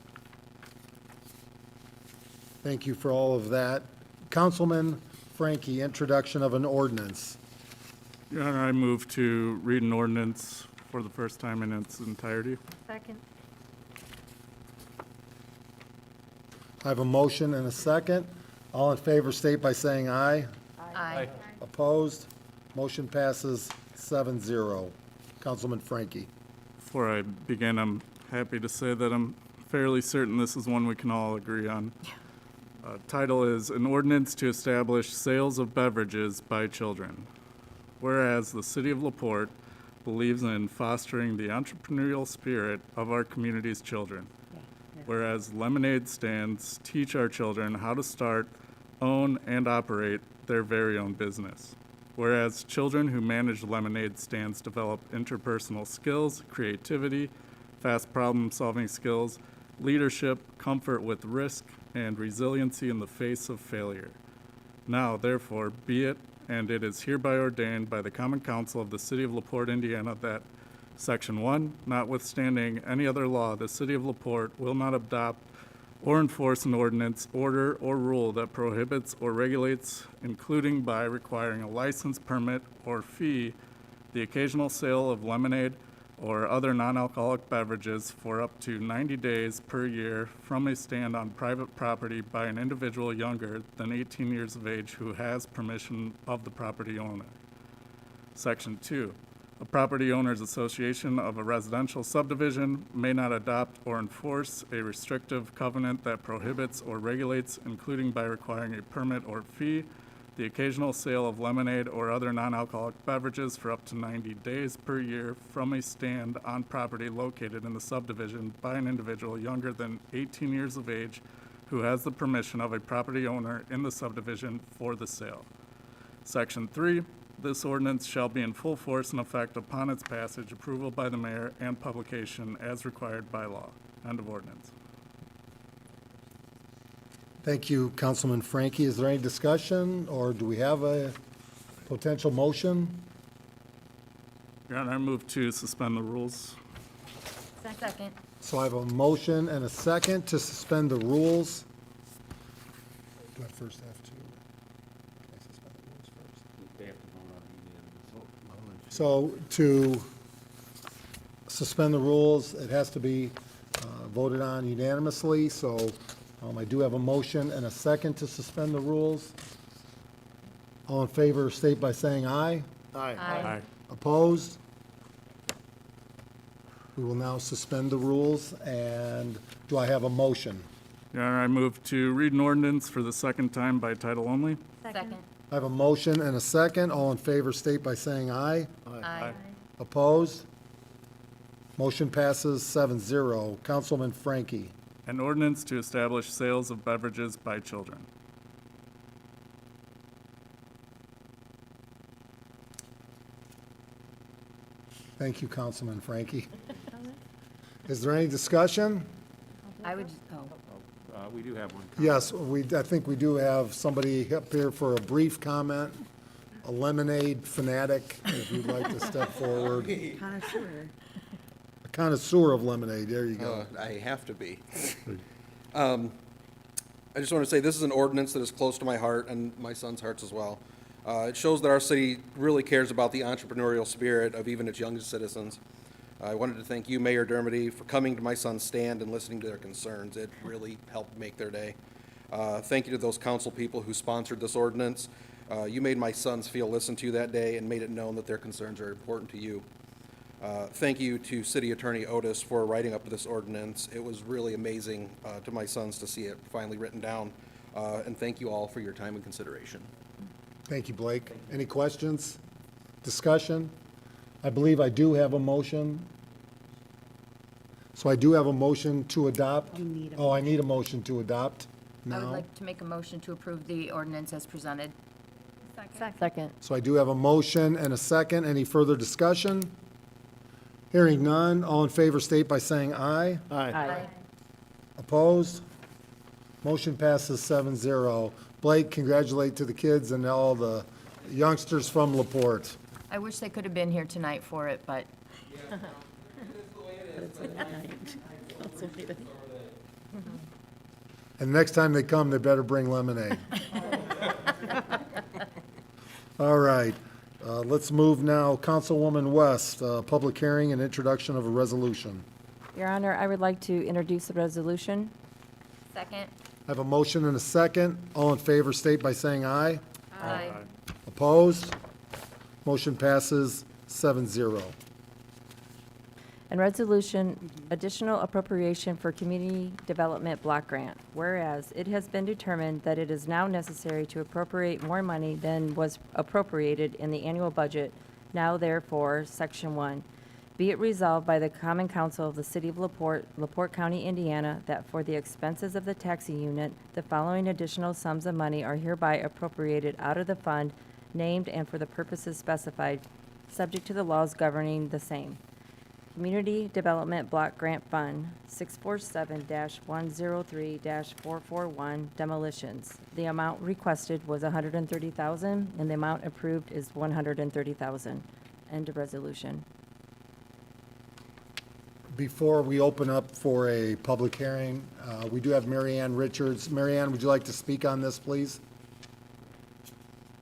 Thank you for all of that. Councilman Frankie, introduction of an ordinance. Your Honor, I move to read an ordinance for the first time in its entirety. Second. I have a motion and a second. All in favor state by saying aye. Aye. Opposed? Motion passes 7-0. Councilman Frankie. Before I begin, I'm happy to say that I'm fairly certain this is one we can all agree on. Title is An Ordinance to Establish Sales of Beverages by Children. Whereas the City of LaPorte believes in fostering the entrepreneurial spirit of our community's children. Whereas lemonade stands teach our children how to start, own, and operate their very own business. Whereas children who manage lemonade stands develop interpersonal skills, creativity, fast problem-solving skills, leadership, comfort with risk, and resiliency in the face of failure. Now, therefore, be it, and it is hereby ordained by the Common Council of the City of LaPorte, Indiana, that Section 1, notwithstanding any other law, the City of LaPorte will not adopt or enforce an ordinance, order, or rule that prohibits or regulates, including by requiring a license, permit, or fee, the occasional sale of lemonade or other non-alcoholic beverages for up to 90 days per year from a stand on private property by an individual younger than 18 years of age who has permission of the property owner. Section 2. A property owners association of a residential subdivision may not adopt or enforce a restrictive covenant that prohibits or regulates, including by requiring a permit or fee, the occasional sale of lemonade or other non-alcoholic beverages for up to 90 days per year from a stand on property located in the subdivision by an individual younger than 18 years of age who has the permission of a property owner in the subdivision for the sale. Section 3. This ordinance shall be in full force and effect upon its passage, approval by the mayor, and publication as required by law. End of ordinance. Thank you, Councilman Frankie. Is there any discussion, or do we have a potential motion? Your Honor, I move to suspend the rules. Second. So I have a motion and a second to suspend the rules. Do I first have to? Can I suspend the rules first? They have to vote on unanimous. So to suspend the rules, it has to be voted on unanimously. So I do have a motion and a second to suspend the rules. All in favor, state by saying aye. Aye. Opposed? We will now suspend the rules, and do I have a motion? Your Honor, I move to read an ordinance for the second time by title only. Second. I have a motion and a second. All in favor, state by saying aye. Aye. Opposed? Motion passes 7-0. Councilman Frankie. An ordinance to establish sales of beverages by children. Thank you, Councilman Frankie. Is there any discussion? I would, We do have one. Yes, I think we do have somebody up here for a brief comment, a lemonade fanatic, if you'd like to step forward. Connoisseur. A connoisseur of lemonade, there you go. I have to be. I just want to say, this is an ordinance that is close to my heart and my son's hearts as well. It shows that our city really cares about the entrepreneurial spirit of even its youngest citizens. I wanted to thank you, Mayor Dermody, for coming to my son's stand and listening to their concerns. It really helped make their day. Thank you to those council people who sponsored this ordinance. You made my sons feel listened to that day and made it known that their concerns are important to you. Thank you to City Attorney Otis for writing up this ordinance. It was really amazing to my sons to see it finally written down. And thank you all for your time and consideration. Thank you, Blake. Any questions? Discussion? I believe I do have a motion. So I do have a motion to adopt. You need a Oh, I need a motion to adopt I would now. like to make a motion to approve the ordinance as presented. Second. So I do have a motion and a second. Any further discussion? Hearing none. All in favor state by saying aye. Aye. Opposed? Motion passes 7-0. Blake, congratulate to the kids and all the youngsters from LaPorte. I wish they could have been here tonight for it, but And next time they come, they better bring lemonade. All right, let's move now. Councilwoman West, public hearing and introduction of a resolution. Your Honor, I would like to introduce the resolution. second. I have a motion and a second. All in favor state by saying aye. Aye. Opposed? Motion passes 7-0. And resolution, additional appropriation for community development block grant. Whereas it has been determined that it is now necessary to appropriate more money than was appropriated in the annual budget. Now therefore, Section 1, be it resolved by the Common Council of the City of LaPorte, LaPorte County, Indiana, that for the expenses of the taxi unit, the following additional sums of money are hereby appropriated out of the fund named and for the purposes specified, subject to the laws governing the same. Community Development Block Grant Fund, 647-103-441, demolitions. The amount requested was $130,000, and the amount approved is $130,000. End of resolution. Before we open up for a public hearing, we do have Mary Ann Richards. Mary Ann, would you like to speak on this, please?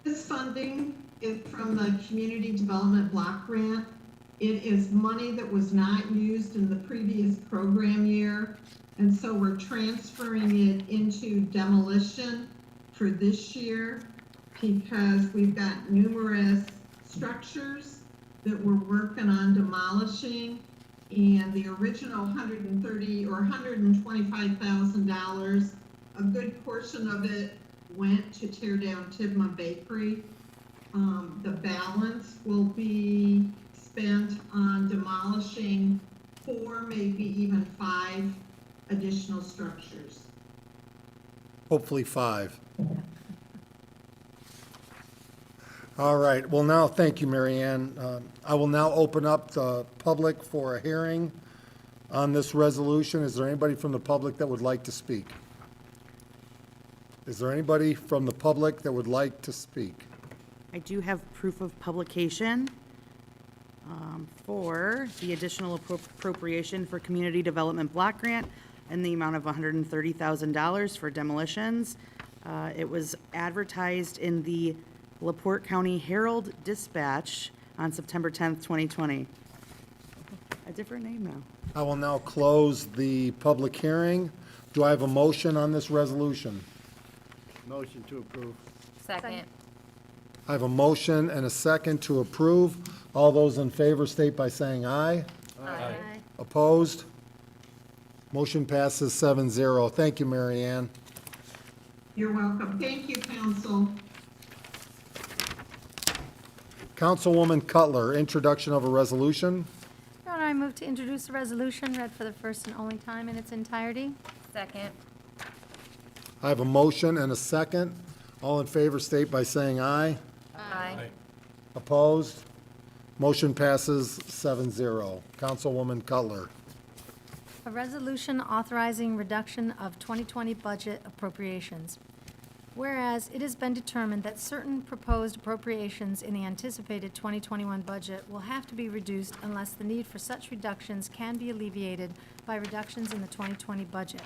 This funding is from the Community Development Block Grant. It is money that was not used in the previous program year, and so we're transferring it into demolition for this year because we've got numerous structures that we're working on demolishing, and the original $130,000 or $125,000, a good portion of it went to tear down Tidma Bakery. The balance will be spent on demolishing 4, maybe even 5 additional structures. Hopefully 5. All right, well now, thank you, Mary Ann. I will now open up the public for a hearing on this resolution. Is there anybody from the public that would like to speak? Is there anybody from the public that would like to speak? I do have proof of publication for the additional appropriation for community development block grant in the amount of $130,000 for demolitions. It was advertised in the LaPorte County Herald Dispatch on September 10th, 2020. A different name now. I will now close the public hearing. Do I have a motion on this resolution? Motion to approve. Second. I have a motion and a second to approve. All those in favor state by saying aye. Aye. Opposed? Motion passes 7-0. Thank you, Mary Ann. You're welcome. Thank you, council. Councilwoman Cutler, introduction of a resolution. Your Honor, I move to introduce a resolution read for the first and only time in its entirety. Second. I have a motion and a second. All in favor state by saying aye. Aye. Opposed? Motion passes 7-0. Councilwoman Cutler. A resolution authorizing reduction of 2020 budget appropriations. Whereas it has been determined that certain proposed appropriations in the anticipated 2021 budget will have to be reduced unless the need for such reductions can be alleviated by reductions in the 2020 budget.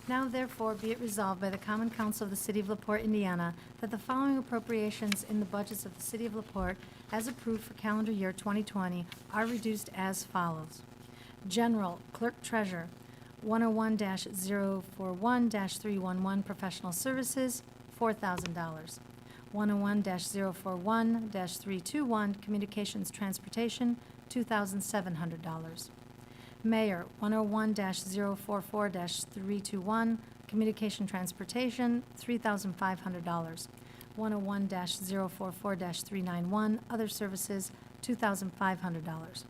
Now therefore be it resolved by the Common Council of the City of LaPorte, Indiana, that the following appropriations in the budgets of the City of LaPorte, as approved for calendar year 2020, are reduced as follows. General Clerk Treasurer, 101-041-311 Professional Services, $4,000. 101-041-321 Communications Transportation, $2,700. Mayor, 101-044-321 Communication Transportation, $3,500. 101-044-391 Other Services, $2,500.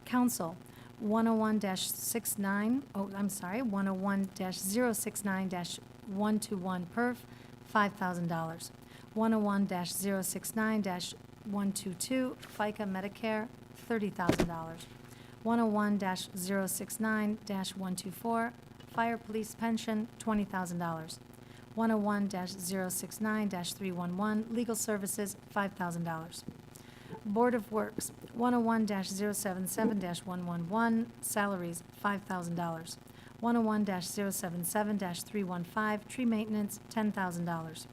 Council, 101-069 101-069-121 $5,000. 101-069-122 FICA Medicare, $30,000. 101-069-124 Fire Police Pension, $20,000. 101-069-311 Legal Services, $5,000. Board of Works, 101-077-111 Salaries, $5,000. 101-077-315 Tree Maintenance, $10,000.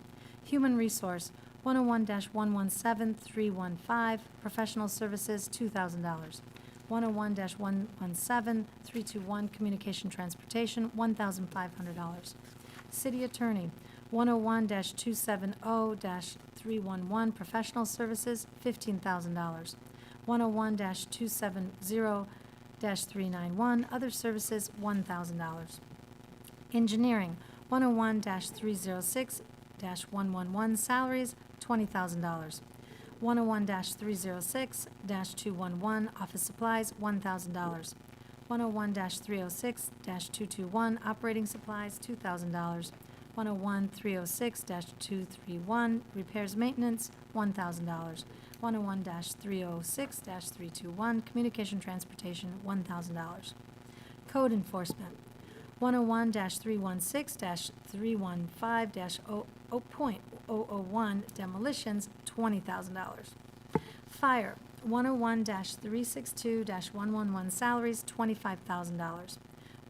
Human Resource, 101-117-315 Professional Services, $2,000. 101-117-321 Communication Transportation, $1,500. City Attorney, 101-270-311 Professional Services, $15,000. 101-270-391 Other Services, $1,000. Engineering, 101-306-111 Salaries, $20,000. 101-306-211 Office Supplies, $1,000. 101-306-221 Operating Supplies, $2,000. 101-306-231 Repairs Maintenance, $1,000. 101-306-321 Communication Transportation, $1,000. Code Enforcement, 101-316-315-0.001 Demolitions, $20,000. Fire, 101-362-111 Salaries, $25,000.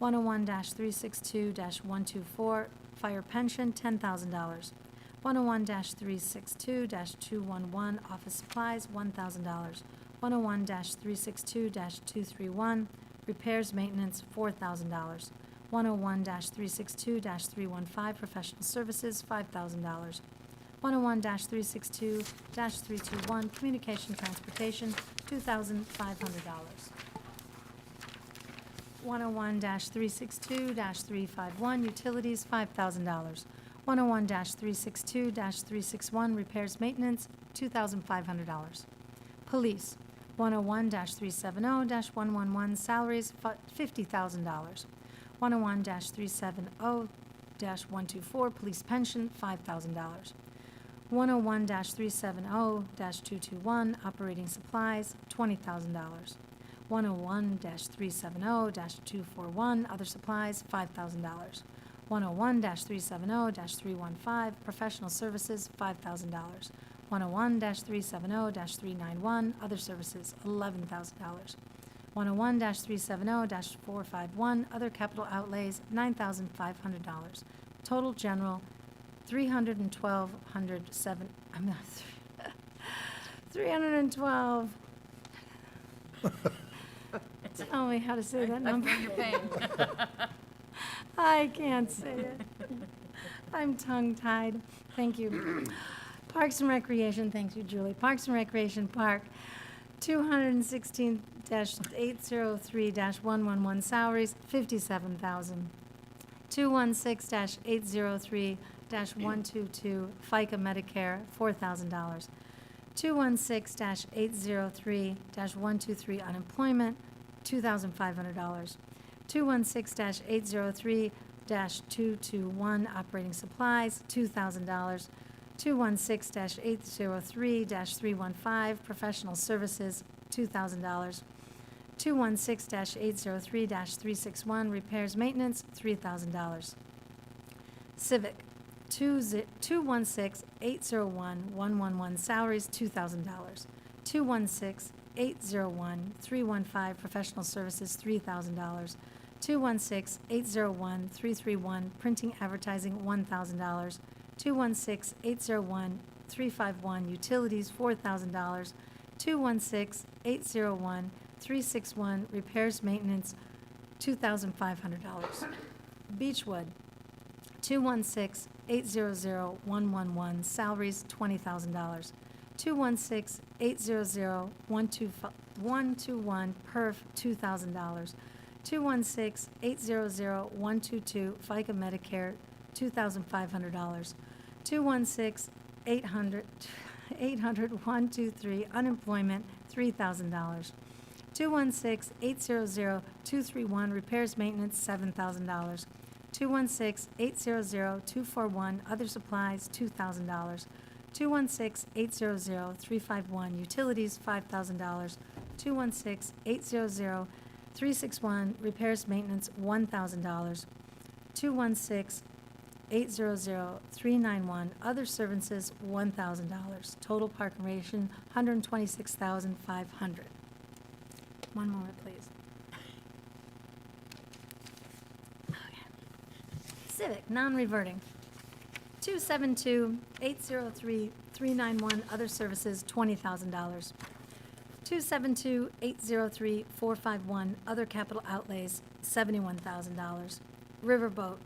101-362-124 Fire Pension, $10,000. 101-362-211 Office Supplies, $1,000. 101-362-231 Repairs Maintenance, $4,000. 101-362-315 Professional Services, $5,000. 101-362-321 Communication Transportation, $2,500. 101-362-351 Utilities, $5,000. 101-362-361 Repairs Maintenance, $2,500. Police, 101-370-111 Salaries, $50,000. 101-370-124 Police Pension, $5,000. 101-370-221 Operating Supplies, $20,000. 101-370-241 Other Supplies, $5,000. 101-370-315, professional services, $5,000. 101-370-391, other services, $11,000. 101-370-451, other capital outlays, $9,500. Total general, $312. Tell me how to say that number. I feel your pain. I can't say it. I'm tongue-tied. Thank you. Parks and Recreation, thank you, Julie. Parks and Recreation Park, 216-803-111 salaries, $57,000. 216-803-122 FICA Medicare, $4,000. 216-803-123 unemployment, $2,500. 216-803-221 operating supplies, $2,000. 216-803-315 professional services, $2,000. 216-803-361 repairs maintenance, $3,000. Civic, 216-801-111 salaries, $2,000. 216-801-315 professional services, $3,000. 216-801-331 printing advertising, $1,000. 216-801-351 utilities, $4,000. 216-801-361 repairs maintenance, $2,500. Beechwood, 216-800-111 salaries, $20,000. 216-800-121 perf, $2,000. 216-800-122 FICA Medicare, $2,500. 216-800-123 unemployment, $3,000. 216-800-231 repairs maintenance, $7,000. 216-800-241 other supplies, $2,000. 216-800-351 utilities, $5,000. 216-800-361 repairs maintenance, $1,000. 216-800-391 other services, $1,000. Total park and recreation, $126,500. One moment, please. Okay. Civic, non-reverting, 272-803-391 other services, $20,000. 272-803-451 other capital outlays, $71,000. Riverboat,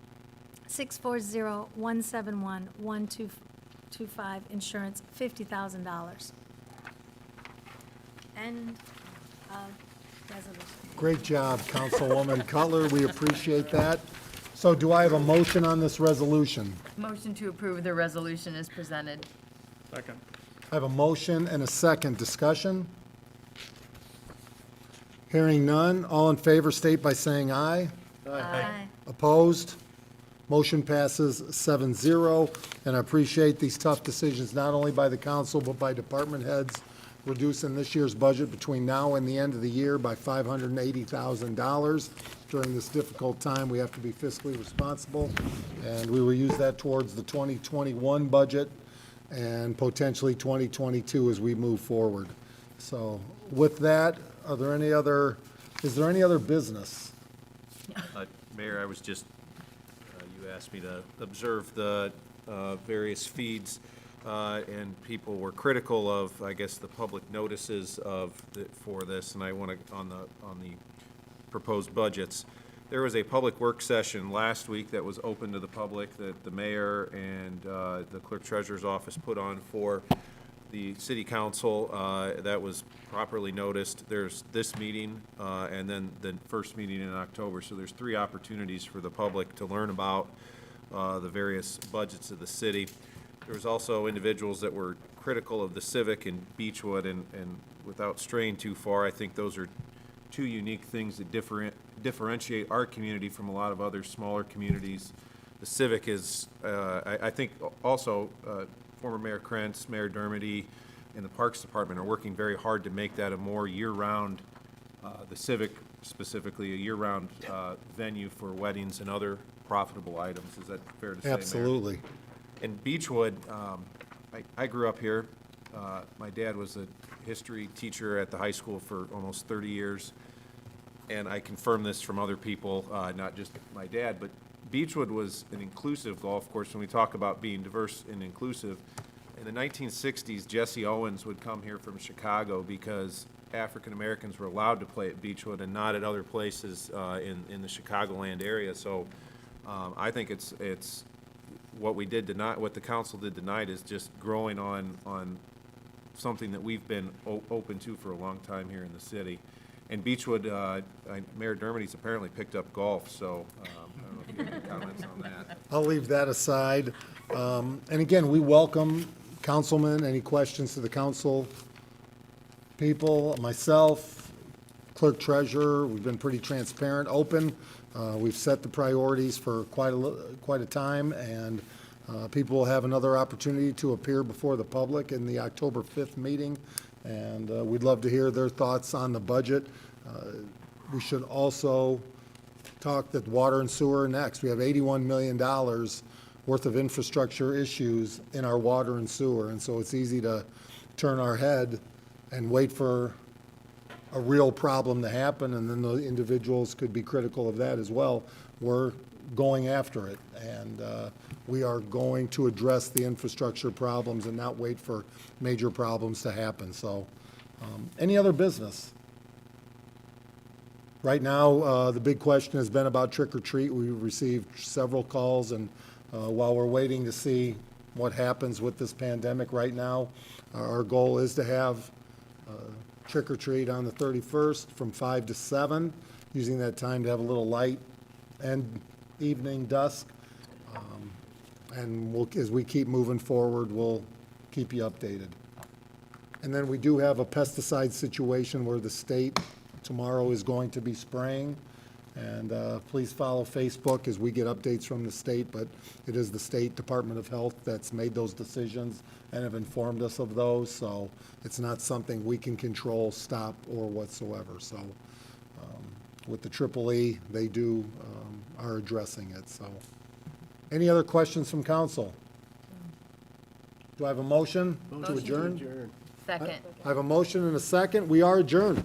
640-171-1225 insurance, $50,000. End of resolution. Great job, Councilwoman Cutler. We appreciate that. So do I have a motion on this resolution? Motion to approve the resolution is presented. Second. I have a motion and a second. Discussion? Hearing none. All in favor state by saying aye. Aye. Opposed? Motion passes 7-0. And I appreciate these tough decisions, not only by the council, but by department heads, reducing this year's budget between now and the end of the year by $580,000. During this difficult time, we have to be fiscally responsible, and we will use that towards the 2021 budget and potentially 2022 as we move forward. So with that, is there any other business? Mayor, I was just, you asked me to observe the various feeds, and people were critical of, I guess, the public notices for this, and I want to, on the proposed budgets. There was a public work session last week that was open to the public that the mayor and the clerk treasurer's office put on for the city council. That was properly noticed. There's this meeting and then the first meeting in October. So there's 3 opportunities for the public to learn about the various budgets of the city. There was also individuals that were critical of the Civic and Beechwood, and without straying too far, I think those are 2 unique things that differentiate our community from a lot of other smaller communities. The Civic is, I think also former Mayor Krentz, Mayor Dermody, and the Parks Department are working very hard to make that a more year-round, the Civic specifically, a year-round venue for weddings and other profitable items. Is that fair to say, Mayor? Absolutely. In Beechwood, I grew up here. My dad was a history teacher at the high school for almost 30 years. And I confirm this from other people, not just my dad, but Beechwood was an inclusive golf course. When we talk about being diverse and inclusive, in the 1960s, Jesse Owens would come here from Chicago because African Americans were allowed to play at Beechwood and not at other places in the Chicagoland area. So I think it's what we did tonight, what the council did tonight is just growing on something that we've been open to for a long time here in the city. And Beechwood, Mayor Dermody's apparently picked up golf, so I don't know if you have any comments on that. I'll leave that aside. And again, we welcome councilmen, any questions to the council people, myself, clerk treasurer, we've been pretty transparent, open. We've set the priorities for quite a time, and people will have another opportunity to appear before the public in the October 5th meeting, and we'd love to hear their thoughts on the budget. We should also talk that water and sewer next. We have $81 million worth of infrastructure issues in our water and sewer, and so it's easy to turn our head and wait for a real problem to happen, and then the individuals could be critical of that as well. We're going after it, and we are going to address the infrastructure problems and not wait for major problems to happen. So, any other business? Right now, the big question has been about trick or treat. We've received several calls, and while we're waiting to see what happens with this pandemic right now, our goal is to have trick or treat on the 31st from 5 to 7, using that time to have a little light and evening dusk. And as we keep moving forward, we'll keep you updated. And then we do have a pesticide situation where the state tomorrow is going to be spraying. And please follow Facebook as we get updates from the state, but it is the State Department of Health that's made those decisions and have informed us of those, so it's not something we can control, stop, or whatsoever. So with the EEE, they are addressing it. So any other questions from council? Do I have a motion to adjourn? Second. I have a motion and a second. We are adjourned.